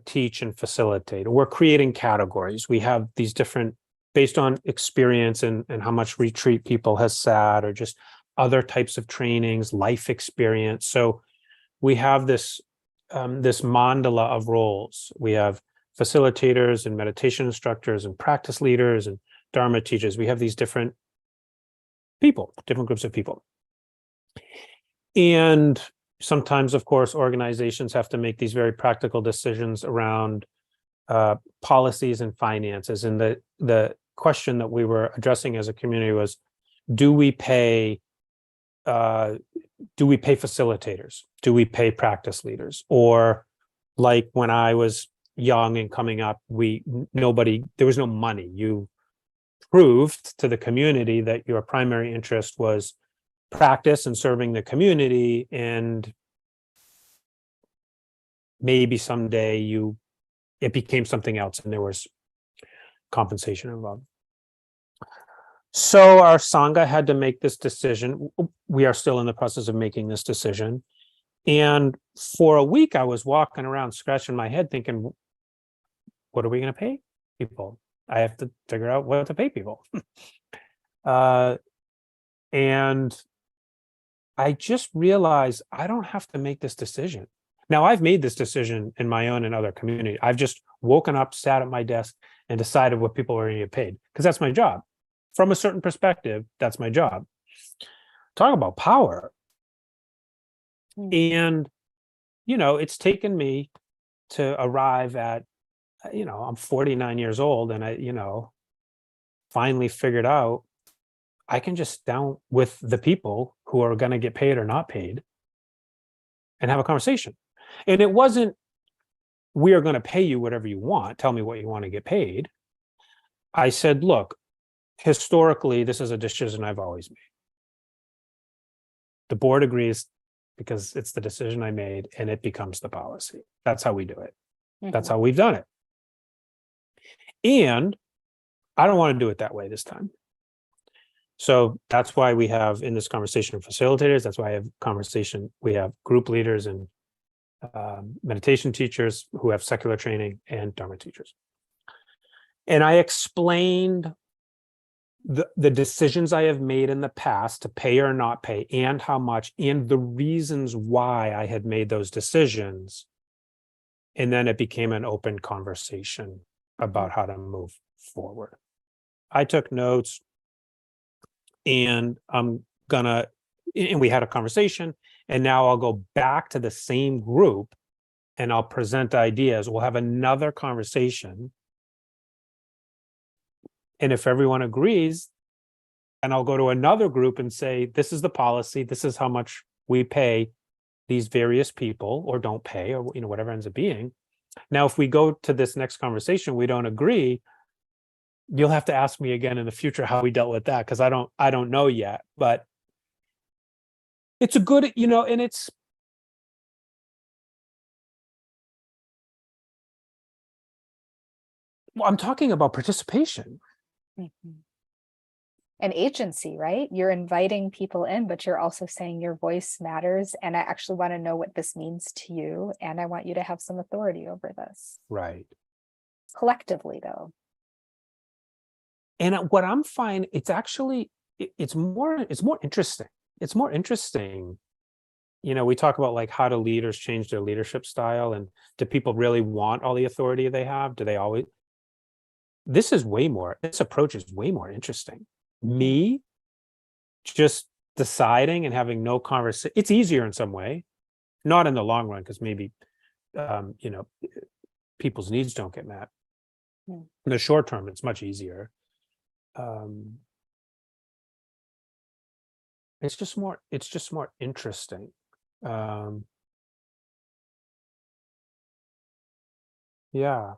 teach and facilitate. We're creating categories. We have these different, based on experience and how much retreat people has sat, or just other types of trainings, life experience. So we have this mandala of roles. We have facilitators and meditation instructors and practice leaders and Dharma teachers. We have these different people, different groups of people. And sometimes, of course, organizations have to make these very practical decisions around policies and finances. And the question that we were addressing as a community was, do we pay facilitators? Do we pay practice leaders? Or like when I was young and coming up, there was no money. proved to the community that your primary interest was practice and serving the community, and maybe someday it became something else and there was compensation involved. So our Sangha had to make this decision. We are still in the process of making this decision. And for a week, I was walking around scratching my head thinking, what are we going to pay people? I have to figure out what to pay people. And I just realized I don't have to make this decision. Now, I've made this decision in my own and other community. I've just woken up, sat at my desk, and decided what people are going to get paid, because that's my job. From a certain perspective, that's my job. Talk about power. And, it's taken me to arrive at, I'm 49 years old, and I, finally figured out I can just sit down with the people who are going to get paid or not paid and have a conversation. And it wasn't, we are going to pay you whatever you want. Tell me what you want to get paid. I said, look, historically, this is a decision I've always made. The board agrees because it's the decision I made, and it becomes the policy. That's how we do it. That's how we've done it. And I don't want to do it that way this time. So that's why we have in this conversation facilitators. That's why we have group leaders and meditation teachers who have secular training and Dharma teachers. And I explained the decisions I have made in the past to pay or not pay, and how much, and the reasons why I had made those decisions. And then it became an open conversation about how to move forward. I took notes, and and we had a conversation, and now I'll go back to the same group and I'll present ideas. We'll have another conversation. And if everyone agrees, and I'll go to another group and say, this is the policy, this is how much we pay these various people, or don't pay, or whatever ends up being. Now, if we go to this next conversation, we don't agree, you'll have to ask me again in the future how we dealt with that, because I don't know yet. But it's a good, and it's, well, I'm talking about participation. And agency, right? You're inviting people in, but you're also saying your voice matters. And I actually want to know what this means to you. And I want you to have some authority over this. Right. Collectively, though. And what I'm finding, it's actually, it's more interesting. It's more interesting. We talk about like, how do leaders change their leadership style? And do people really want all the authority they have? Do they always? This approach is way more interesting. Me just deciding and having no conversation. It's easier in some way, not in the long run, because maybe, people's needs don't get met. In the short term, it's much easier. It's just more interesting. Yeah.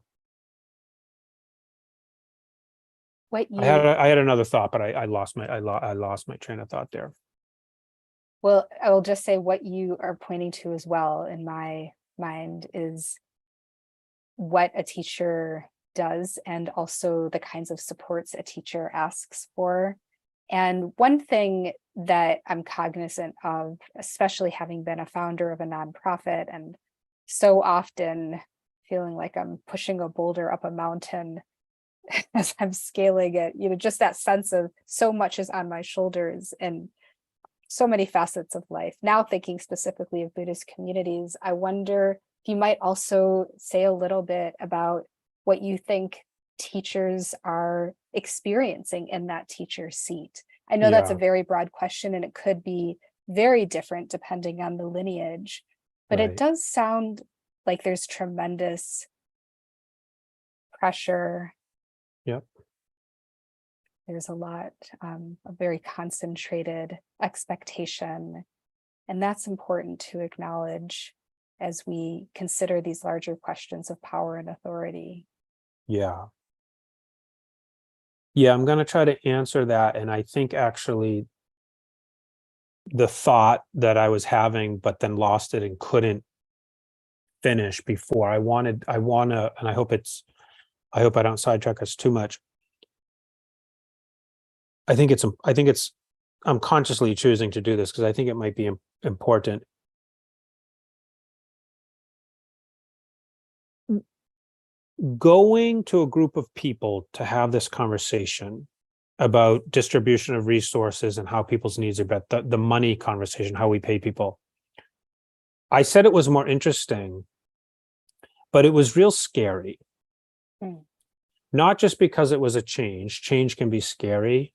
I had another thought, but I lost my train of thought there. Well, I will just say what you are pointing to as well in my mind is what a teacher does, and also the kinds of supports a teacher asks for. And one thing that I'm cognizant of, especially having been a founder of a nonprofit and so often feeling like I'm pushing a boulder up a mountain as I'm scaling it, just that sense of so much is on my shoulders and so many facets of life. Now thinking specifically of Buddhist communities, I wonder if you might also say a little bit about what you think teachers are experiencing in that teacher seat. I know that's a very broad question, and it could be very different depending on the lineage, but it does sound like there's tremendous pressure. Yep. There's a lot of very concentrated expectation, and that's important to acknowledge as we consider these larger questions of power and authority. Yeah. Yeah, I'm going to try to answer that. And I think actually the thought that I was having, but then lost it and couldn't finish before I want to, and I hope I don't sidetrack us too much. I think I'm consciously choosing to do this because I think it might be important. Going to a group of people to have this conversation about distribution of resources and how people's needs are met, the money conversation, how we pay people. I said it was more interesting, but it was real scary. Not just because it was a change can be scary,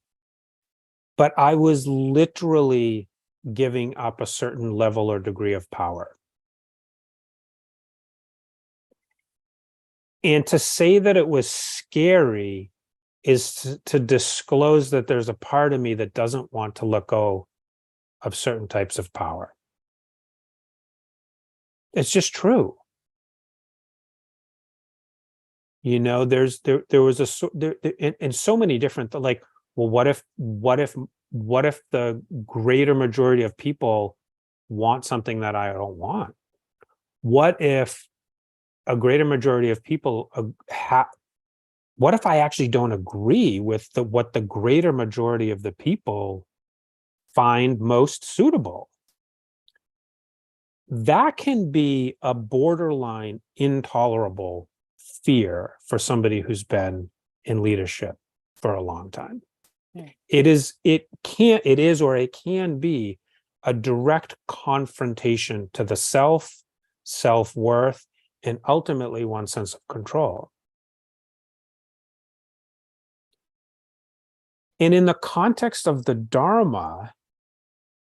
but I was literally giving up a certain level or degree of power. And to say that it was scary is to disclose that there's a part of me that doesn't want to let go of certain types of power. It's just true. You know, there was in so many different, like, well, what if the greater majority of people want something that I don't want? What if a greater majority of people what if I actually don't agree with what the greater majority of the people find most suitable? That can be a borderline intolerable fear for somebody who's been in leadership for a long time. It can be a direct confrontation to the self-worth, and ultimately one's sense of control. And in the context of the Dharma,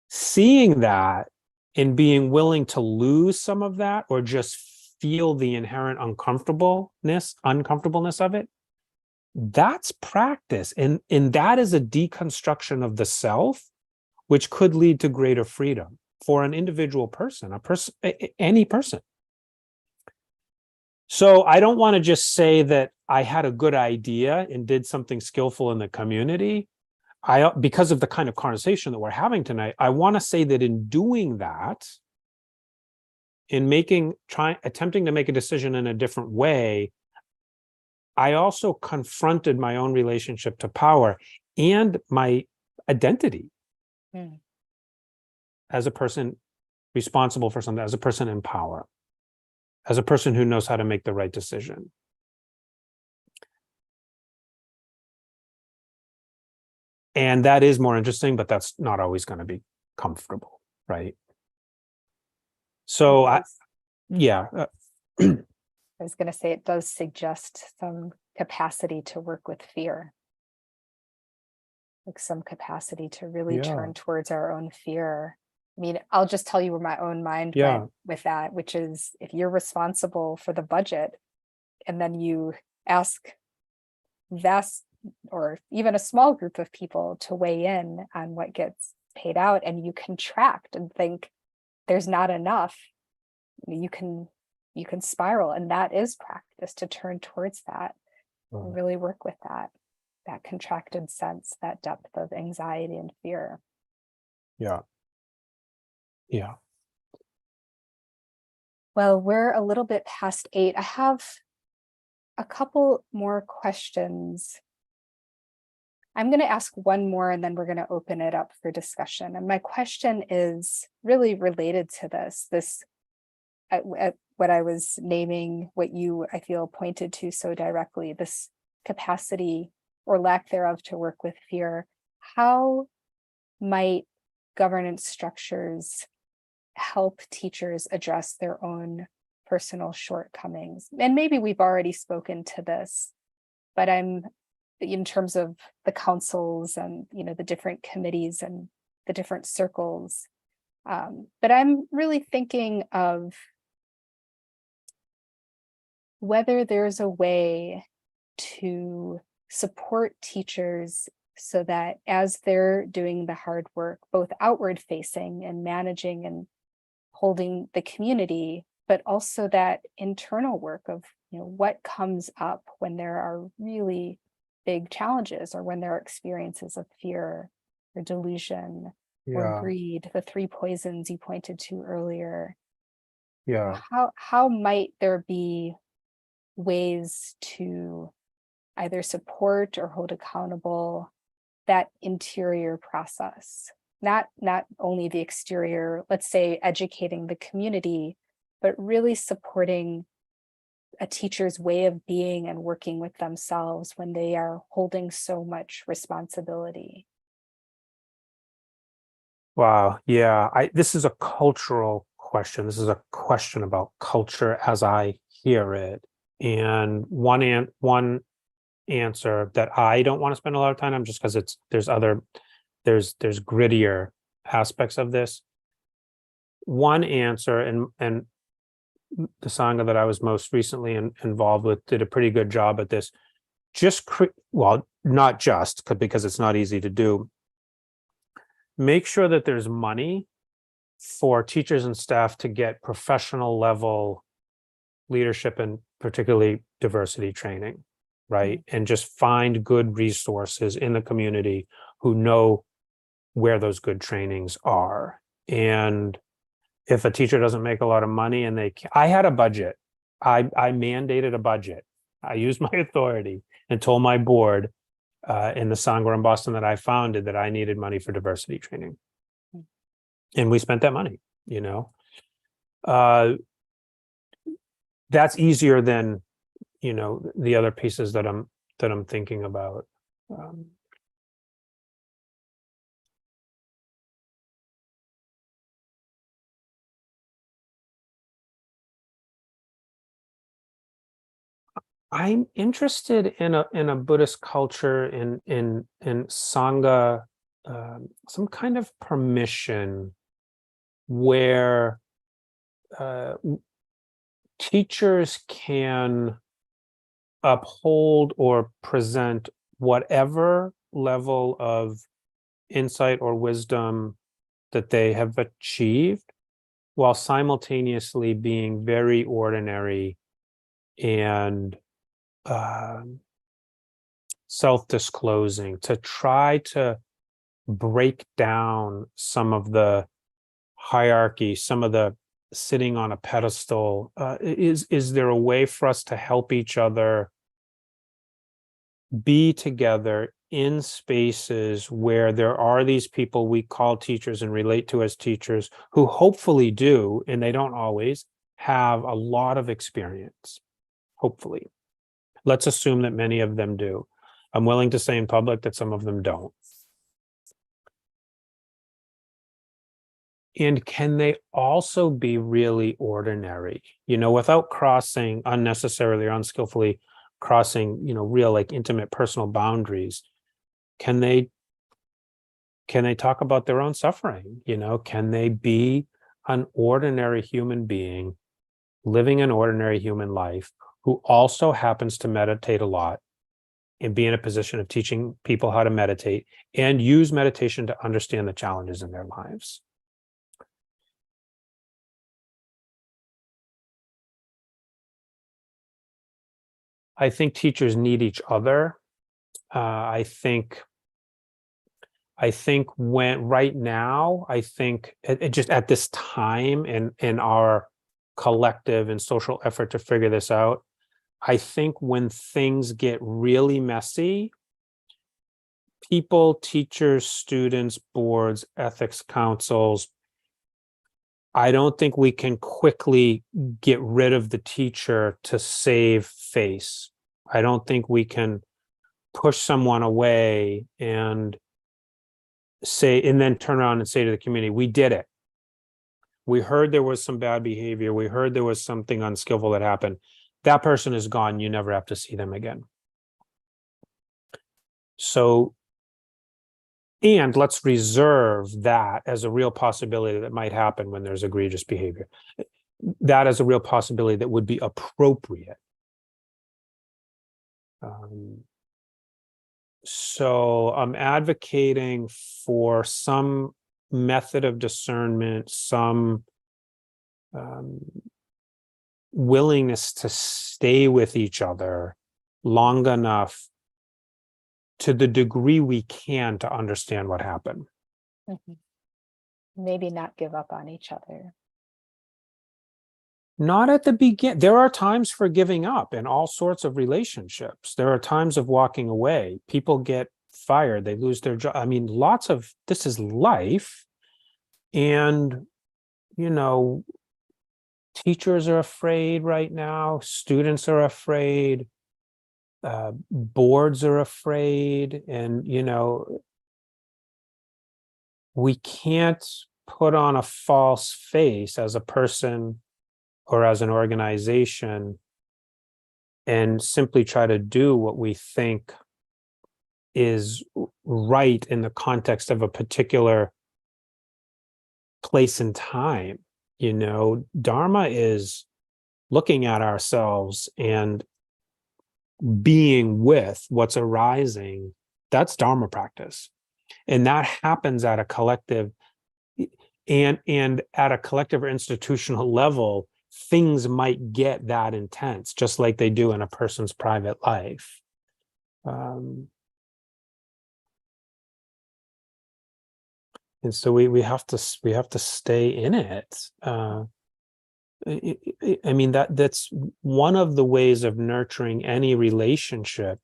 seeing that and being willing to lose some of that or just feel the inherent uncomfortableness of it, that's practice. And that is a deconstruction of the self, which could lead to greater freedom for an individual person, any person. So I don't want to just say that I had a good idea and did something skillful in the community. Because of the kind of conversation that we're having tonight, I want to say that in doing that, in attempting to make a decision in a different way, I also confronted my own relationship to power and my identity as a person responsible for something, as a person in power, as a person who knows how to make the right decision. And that is more interesting, but that's not always going to be comfortable, right? So I was going to say, it does suggest some capacity to work with fear, like some capacity to really turn towards our own fear. I mean, I'll just tell you where my own mind went with that, which is, if you're responsible for the budget and then you ask vast or even a small group of people to weigh in on what gets paid out, and you contract and think there's not enough, you can spiral. And that is practice, to turn towards that and really work with that contracted sense, that depth of anxiety and fear. Yeah. Well, we're a little bit past 8. I have a couple more questions. I'm going to ask one more, and then we're going to open it up for discussion. And my question is really related to this what I was naming, what you, I feel, pointed to so directly, this capacity or lack thereof to work with fear. How might governance structures help teachers address their own personal shortcomings? And maybe we've already spoken to this, but in terms of the councils and, the different committees and the different circles. But I'm really thinking of whether there's a way to support teachers so that as they're doing the hard work, both outward facing and managing and holding the community, but also that internal work of, what comes up when there are really big challenges, or when there are experiences of fear or delusion or Yeah. greed, the three poisons you pointed to earlier. Yeah. How might there be ways to either support or hold accountable that interior process? Not only the exterior, let's say educating the community, but really supporting a teacher's way of being and working with themselves when they are holding so much responsibility. Wow. Yeah. This is a cultural question. This is a question about culture as I hear it. And one answer that I don't want to spend a lot of time on, just because there's grittier aspects of this. One answer, and the Sangha that I was most recently involved with did a pretty good job at this. Well, not just because it's not easy to do. Make sure that there's money for teachers and staff to get professional level leadership and particularly diversity training, right? And just find good resources in the community who know where those good trainings are. And if a teacher doesn't make a lot of money and I had a budget, I mandated a budget. I used my authority and told my board in the Sangha in Boston that I founded that I needed money for diversity training. And we spent that money, that's easier than, the other pieces that I'm thinking about. I'm interested in a Buddhist culture in Sangha, some kind of permission where teachers can uphold or present whatever level of insight or wisdom that they have achieved, while simultaneously being very ordinary and self-disclosing, to try to break down some of the hierarchy, some of the sitting on a pedestal. Is there a way for us to help each other be together in spaces where there are these people we call teachers and relate to as teachers, who hopefully do, and they don't always, have a lot of experience? Hopefully. Let's assume that many of them do. I'm willing to say in public that some of them don't. And can they also be really ordinary, without crossing unnecessarily or unskillfully crossing, real, like, intimate personal boundaries? Can they talk about their own suffering? Can they be an ordinary human being living an ordinary human life who also happens to meditate a lot and be in a position of teaching people how to meditate and use meditation to understand the challenges in their lives? I think teachers need each other. I think when right now, I think it just at this time in our collective and social effort to figure this out, I think when things get really messy, people, teachers, students, boards, ethics councils, I don't think we can quickly get rid of the teacher to save face. I don't think we can push someone away and say, and then turn around and say to the community, we did it. We heard there was some bad behavior. We heard there was something unskillful that happened. That person is gone. You never have to see them again. So, and let's reserve that as a real possibility that might happen when there's egregious behavior. That is a real possibility that would be appropriate. So I'm advocating for some method of discernment, some willingness to stay with each other long enough to the degree we can to understand what happened. Mhm. Maybe not give up on each other. Not at the begin. There are times for giving up in all sorts of relationships. There are times of walking away. People get fired. They lose their job. I mean, this is life. And, teachers are afraid right now. Students are afraid. Boards are afraid. And, we can't put on a false face as a person or as an organization and simply try to do what we think is right in the context of a particular place and time. Dharma is looking at ourselves and being with what's arising. That's Dharma practice. And that happens at a collective and at a collective or institutional level. Things might get that intense, just like they do in a person's private life. And so we have to stay in it. I mean, that's one of the ways of nurturing any relationship,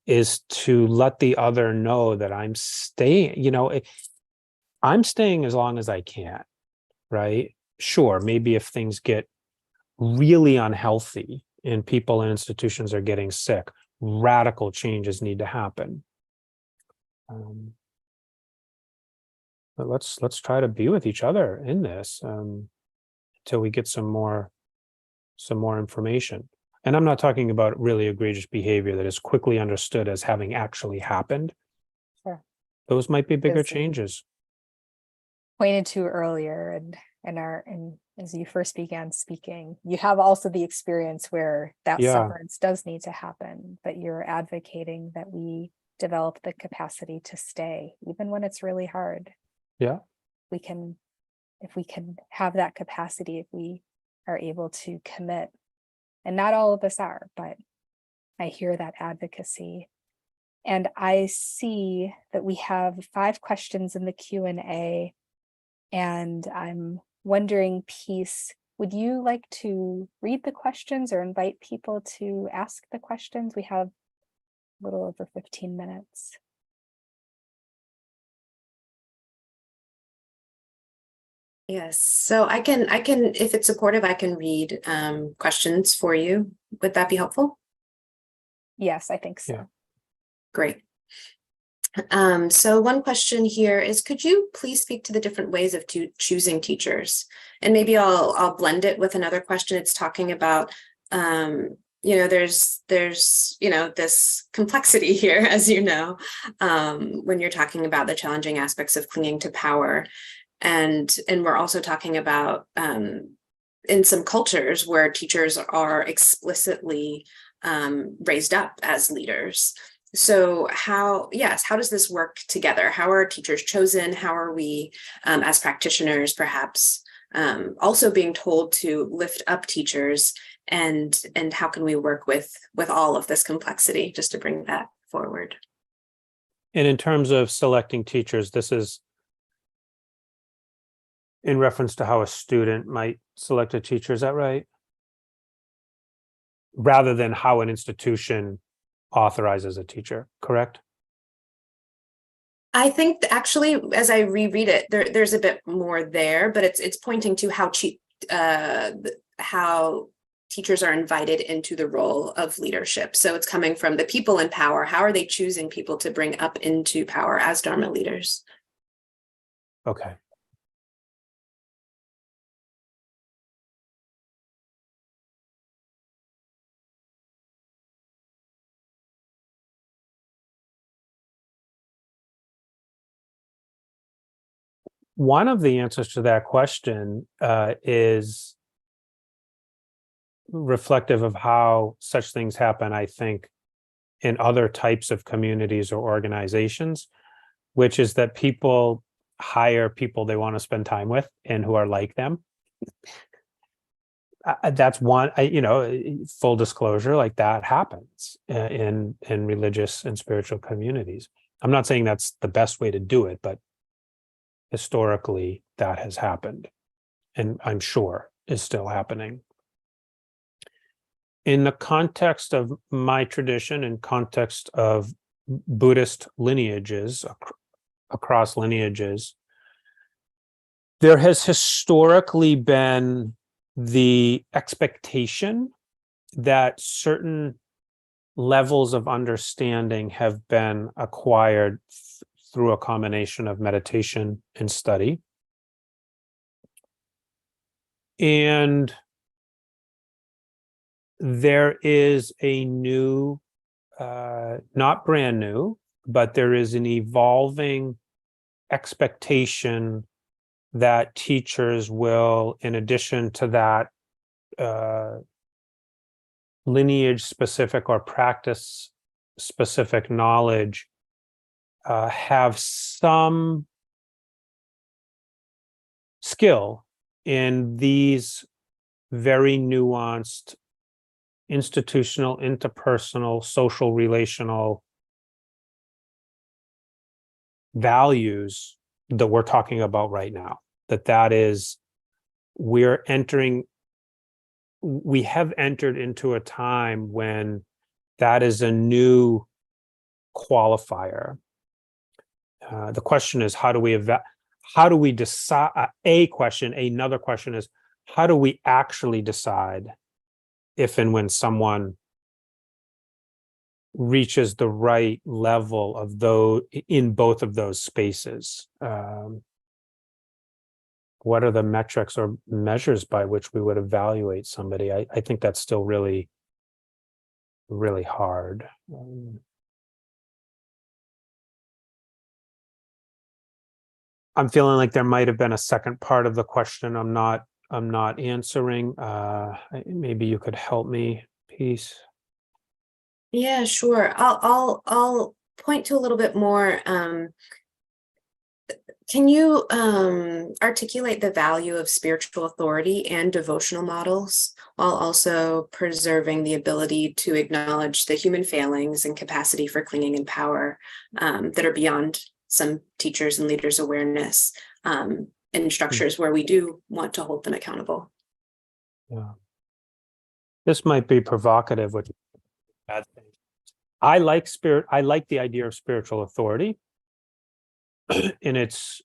is to let the other know that I'm staying. I'm staying as long as I can, right? Sure, maybe if things get really unhealthy and people and institutions are getting sick, radical changes need to happen. But let's try to be with each other in this until we get some more information. And I'm not talking about really egregious behavior that is quickly understood as having actually happened. Sure. Those might be bigger Yes. changes. Pointed to earlier and as you first began speaking, you have also the experience where that sufferance does need to happen, but you're advocating that we develop the capacity to stay, even when it's really hard. Yeah. If we can have that capacity, if we are able to commit, and not all of us are, but I hear that advocacy. And I see that we have 5 questions in the Q&A, and I'm wondering, Peace, would you like to read the questions or invite people to ask the questions? We have a little over 15 minutes. Yes, so I can, if it's supportive, I can read questions for you. Would that be helpful? Yes, I think so. Yeah. Great. So one question here is, could you please speak to the different ways of choosing teachers? And maybe I'll blend it with another question. It's talking about, there's this complexity here, as when you're talking about the challenging aspects of clinging to power. And we're also talking about in some cultures where teachers are explicitly raised up as leaders. So how does this work together? How are teachers chosen? How are we as practitioners perhaps also being told to lift up teachers, and how can we work with all of this complexity, just to bring that forward? And in terms of selecting teachers, this is in reference to how a student might select a teacher, is that right? Rather than how an institution authorizes a teacher, correct? I think actually, as I reread it, there's a bit more there, but it's pointing to how teachers are invited into the role of leadership. So it's coming from the people in power. How are they choosing people to bring up into power as Dharma leaders? Okay. One of the answers to that question is reflective of how such things happen, I think, in other types of communities or organizations, which is that people hire people they want to spend time with and who are like them. that's one, full disclosure, like that happens in religious and spiritual communities. I'm not saying that's the best way to do it, but historically that has happened, and I'm sure is still happening. In the context of my tradition and context of Buddhist lineages, across lineages, there has historically been the expectation that certain levels of understanding have been acquired through a combination of meditation and study. And there is a new, not brand new, but there is an evolving expectation that teachers will, in addition to that lineage specific or practice specific knowledge, have some skill in these very nuanced institutional, interpersonal, social, relational values that we're talking about right now. That is, we have entered into a time when that is a new qualifier. The question is, how do we decide? Another question is, how do we actually decide if and when someone reaches the right level of those in both of those spaces? What are the metrics or measures by which we would evaluate somebody? I think that's still really, really hard. I'm feeling like there might have been a second part of the question I'm not answering. Maybe you could help me, Peace. Yeah, sure. I'll point to a little bit more. Can you articulate the value of spiritual authority and devotional models while also preserving the ability to acknowledge the human failings and capacity for clinging and power that are beyond some teachers' and leaders' awareness, in structures where we do want to hold them accountable? Yeah. This might be provocative, which is a bad thing. I like the idea of spiritual authority. And it's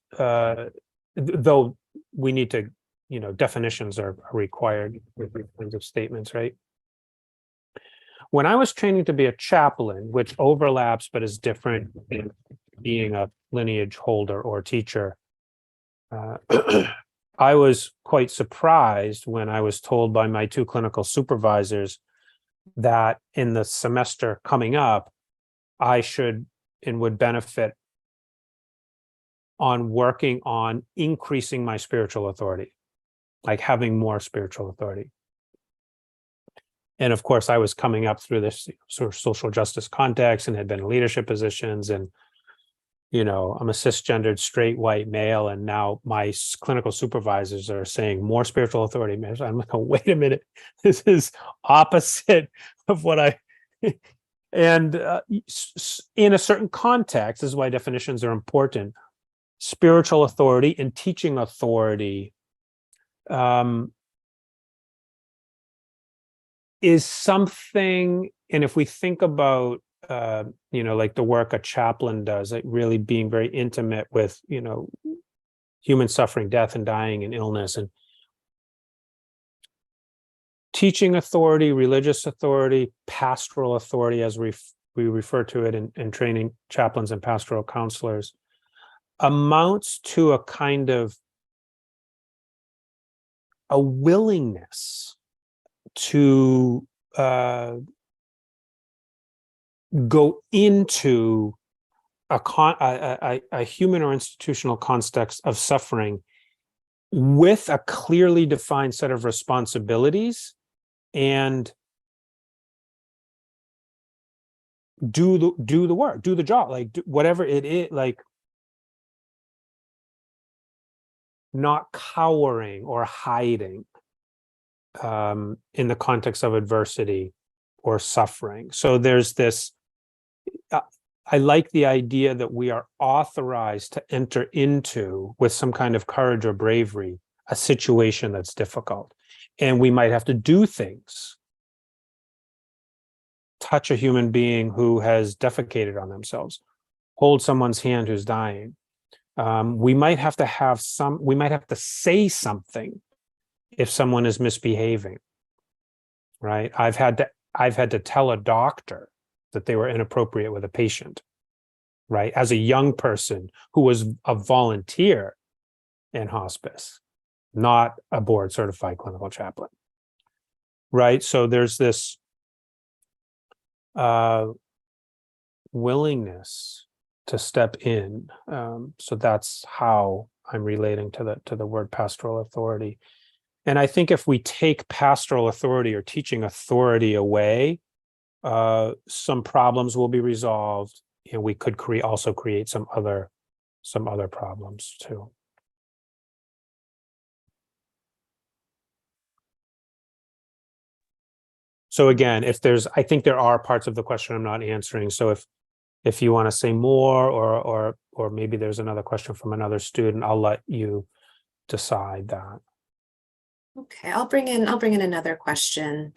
though we need to, definitions are required with these kinds of statements, right? When I was training to be a chaplain, which overlaps but is different in being a lineage holder or teacher, I was quite surprised when I was told by my two clinical supervisors that in the semester coming up, I should and would benefit on working on increasing my spiritual authority, like having more spiritual authority. And of course, I was coming up through this sort of social justice context and had been in leadership positions, and I'm a cisgendered straight white male, and now my clinical supervisors are saying more spiritual authority. I'm like, oh, wait a minute, this is opposite of what I. And in a certain context, this is why definitions are important. Spiritual authority and teaching authority is something, and if we think about like the work a chaplain does, like really being very intimate with human suffering, death and dying and illness, and teaching authority, religious authority, pastoral authority, as we refer to it in training chaplains and pastoral counselors, amounts to a kind of a willingness to go into a human or institutional context of suffering with a clearly defined set of responsibilities, and do the work, do the job, like whatever it is, like not cowering or hiding. in the context of adversity or suffering. So there's this, I like the idea that we are authorized to enter into, with some kind of courage or bravery, a situation that's difficult. And we might have to do things, touch a human being who has defecated on themselves, hold someone's hand who's dying. We might have to say something if someone is misbehaving, right? I've had to tell a doctor that they were inappropriate with a patient, right? As a young person who was a volunteer in hospice, not a board certified clinical chaplain, right? So there's this willingness to step in. So that's how I'm relating to the word pastoral authority. And I think if we take pastoral authority or teaching authority away, some problems will be resolved, and we could also create some other problems too. So again, I think there are parts of the question I'm not answering. So if you want to say more, or maybe there's another question from another student, I'll let you decide that. Okay, I'll bring in another question.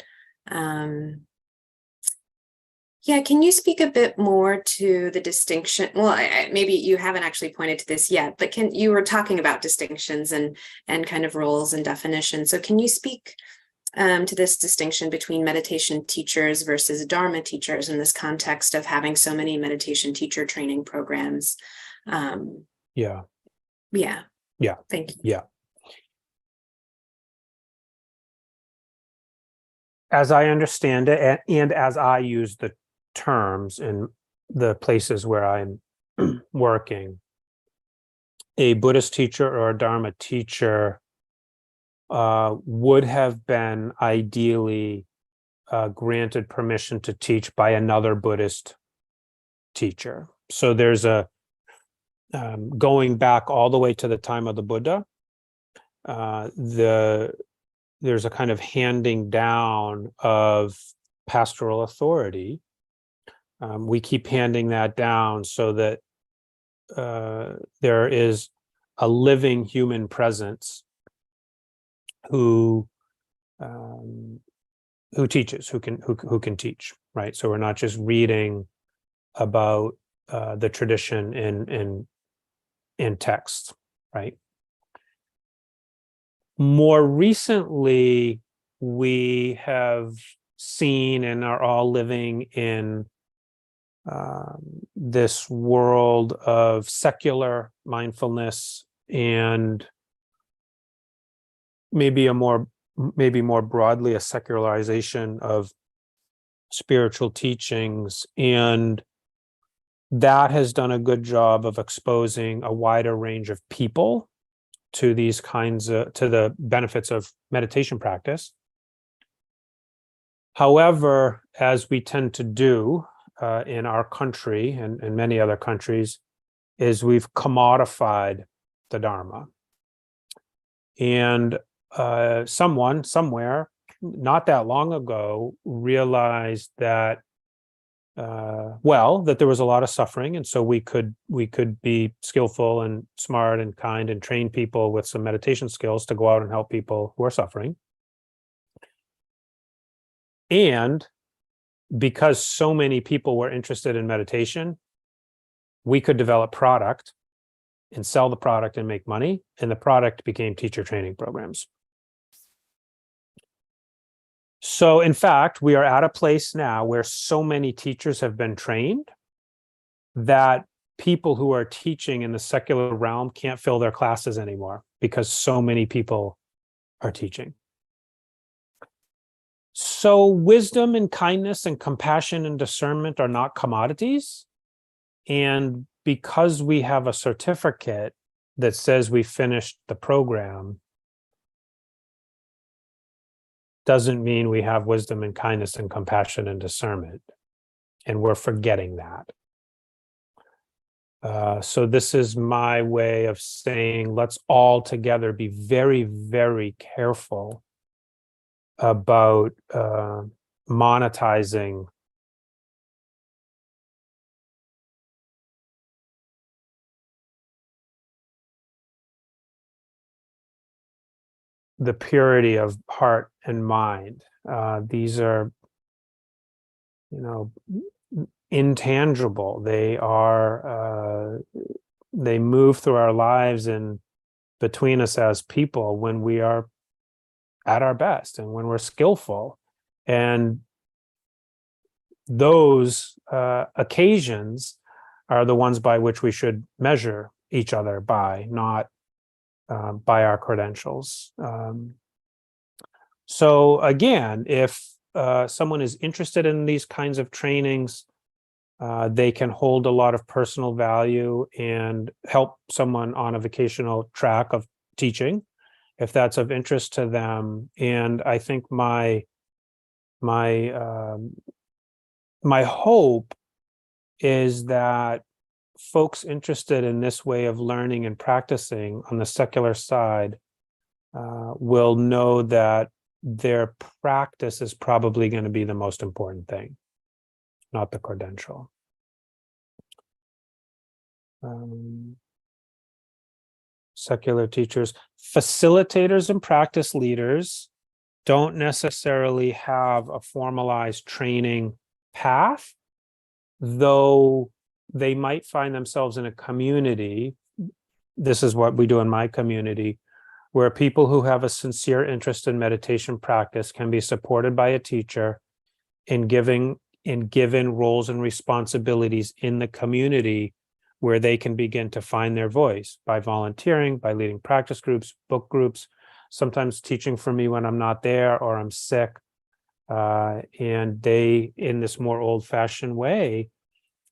Yeah, can you speak a bit more to the distinction? Well, maybe you haven't actually pointed to this yet, but you were talking about distinctions and kind of roles and definitions. So can you speak to this distinction between meditation teachers versus Dharma teachers in this context of having so many meditation teacher training programs? Yeah. Thank you. Yeah. As I understand it, and as I use the terms in the places where I'm working, a Buddhist teacher or a Dharma teacher would have been ideally granted permission to teach by another Buddhist teacher. So there's going back all the way to the time of the Buddha, there's a kind of handing down of pastoral authority. We keep handing that down so that there is a living human presence who teaches, who can teach, right? So we're not just reading about the tradition in text, right? More recently, we have seen and are all living in this world of secular mindfulness and maybe more broadly a secularization of spiritual teachings, and that has done a good job of exposing a wider range of people to these kinds of to the benefits of meditation practice. However, as we tend to do in our country and many other countries, is we've commodified the Dharma. And someone somewhere not that long ago realized that that there was a lot of suffering, and so we could be skillful and smart and kind and train people with some meditation skills to go out and help people who are suffering. And because so many people were interested in meditation, we could develop product and sell the product and make money, and the product became teacher training programs. So in fact, we are at a place now where so many teachers have been trained that people who are teaching in the secular realm can't fill their classes anymore because so many people are teaching. So wisdom and kindness and compassion and discernment are not commodities. And because we have a certificate that says we finished the program, doesn't mean we have wisdom and kindness and compassion and discernment. And we're forgetting that. So this is my way of saying, let's all together be very, very careful about monetizing the purity of heart and mind. These are, intangible. They are, they move through our lives and between us as people when we are at our best and when we're skillful. And those occasions are the ones by which we should measure each other by, not by our credentials. So again, if someone is interested in these kinds of trainings, they can hold a lot of personal value and help someone on a vocational track of teaching, if that's of interest to them. And I think my hope is that folks interested in this way of learning and practicing on the secular side will know that their practice is probably going to be the most important thing, not the credential. Secular teachers, facilitators and practice leaders don't necessarily have a formalized training path, though they might find themselves in a community. This is what we do in my community, where people who have a sincere interest in meditation practice can be supported by a teacher in given roles and responsibilities in the community where they can begin to find their voice by volunteering, by leading practice groups, book groups, sometimes teaching for me when I'm not there or I'm sick. And they, in this more old-fashioned way,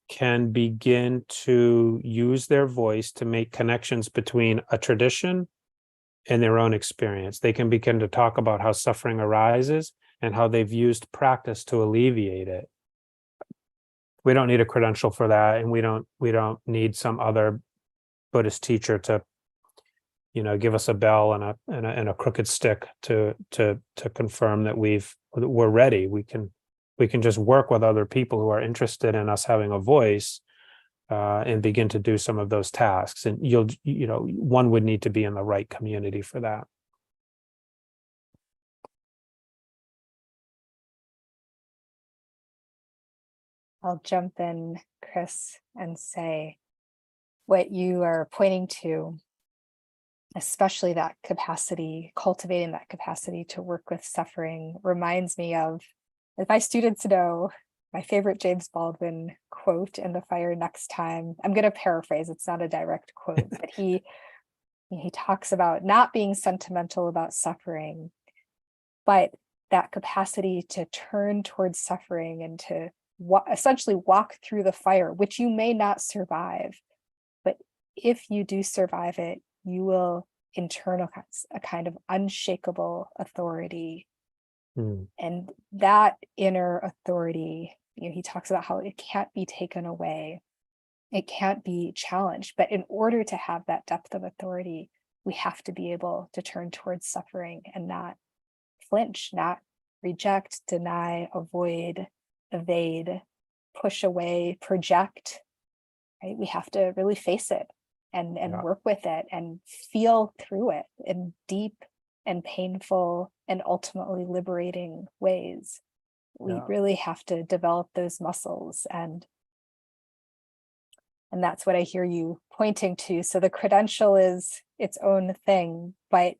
can begin to use their voice to make connections between a tradition and their own experience. They can begin to talk about how suffering arises and how they've used practice to alleviate it. We don't need a credential for that, and we don't need some other Buddhist teacher to, give us a bell and a crooked stick to confirm that we're ready. We can just work with other people who are interested in us having a voice, and begin to do some of those tasks. And one would need to be in the right community for that. I'll jump in, Chris, and say what you are pointing to, especially that capacity, cultivating that capacity to work with suffering, reminds me of, as my students know, my favorite James Baldwin quote in The Fire Next Time. I'm going to paraphrase, it's not a direct quote, but he talks about not being sentimental about suffering, but that capacity to turn towards suffering and to essentially walk through the fire, which you may not survive. But if you do survive it, you will internalize a kind of unshakable authority. And that inner authority, he talks about how it can't be taken away. It can't be challenged. But in order to have that depth of authority, we have to be able to turn towards suffering and not flinch, not reject, deny, avoid, evade, push away, project, right? We have to really face it and work with it and feel through it in deep and painful and ultimately liberating ways. We really have to develop those muscles, and that's what I hear you pointing to. So the credential is its own thing, but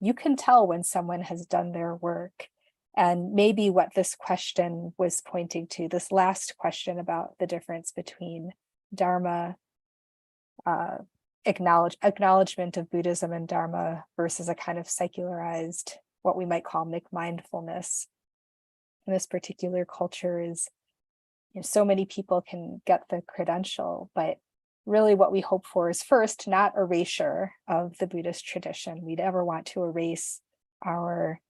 you can tell when someone has done their work. And maybe what this question was pointing to, this last question about the difference between Dharma, acknowledgement of Buddhism and Dharma versus a kind of secularized, what we might call mindfulness in this particular culture is, so many people can get the credential, but really what we hope for is first, not erasure of the Buddhist tradition. We'd ever want to erase our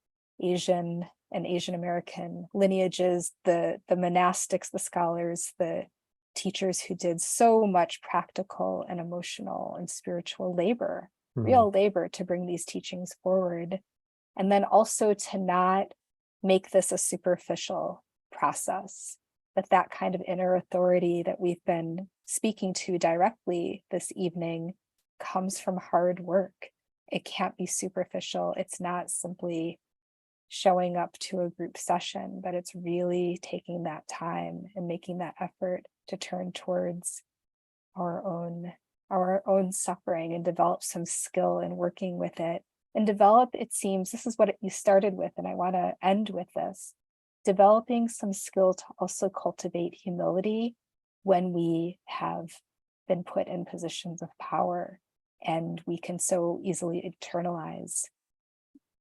Asian and Asian American lineages, the monastics, the scholars, the teachers who did so much practical and emotional and spiritual labor, real labor to bring these teachings forward. And then also to not make this a superficial process, but that kind of inner authority that we've been speaking to directly this evening comes from hard work. It can't be superficial. It's not simply showing up to a group session, but it's really taking that time and making that effort to turn towards our own suffering and develop some skill in working with it. And develop, it seems, this is what you started with, and I want to end with this, developing some skill to also cultivate humility when we have been put in positions of power, and we can so easily internalize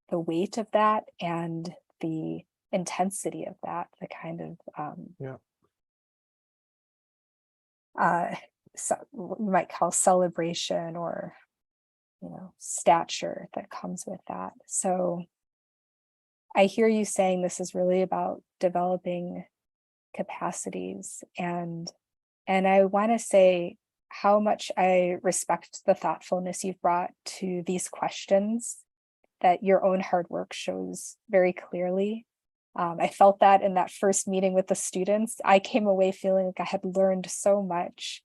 the weight of that and the intensity of that, the kind of so we might call celebration or stature that comes with that. So I hear you saying this is really about developing capacities, and I want to say how much I respect the thoughtfulness you've brought to these questions that your own hard work shows very clearly. I felt that in that first meeting with the students. I came away feeling like I had learned so much.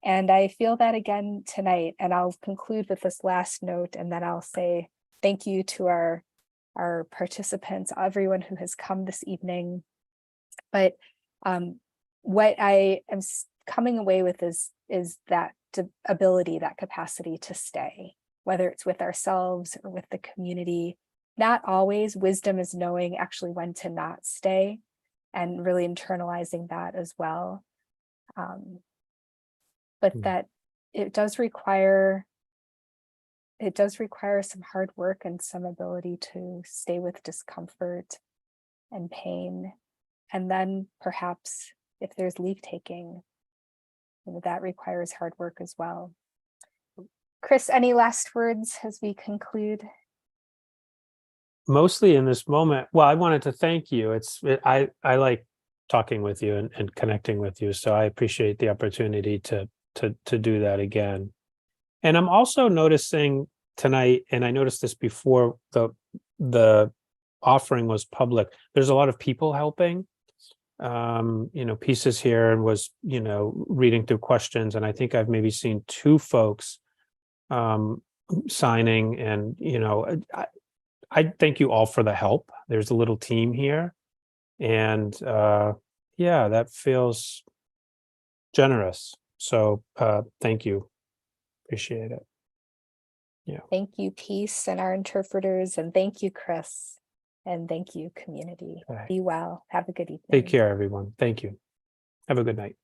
And I feel that again tonight. And I'll conclude with this last note, and then I'll say thank you to our participants, everyone who has come this evening. But what I am coming away with is that ability, that capacity to stay, whether it's with ourselves or with the community. Not always. Wisdom is knowing actually when to not stay and really internalizing that as well. But that it does require some hard work and some ability to stay with discomfort and pain. And then perhaps if there's leave taking, that requires hard work as well. Chris, any last words as we conclude? Mostly in this moment, well, I wanted to thank you. I like talking with you and connecting with you, so I appreciate the opportunity to do that again. And I'm also noticing tonight, and I noticed this before the offering was public, there's a lot of people helping. Pieces here, and was reading through questions, and I think I've maybe seen 2 folks signing, and I thank you all for the help. There's a little team here, and yeah, that feels generous. So thank you. Appreciate it. Yeah. Thank you, Peace, and our interpreters, and thank you, Chris, and thank you, community. Okay. Be well. Have a good evening. Take care, everyone. Thank you. Have a good night.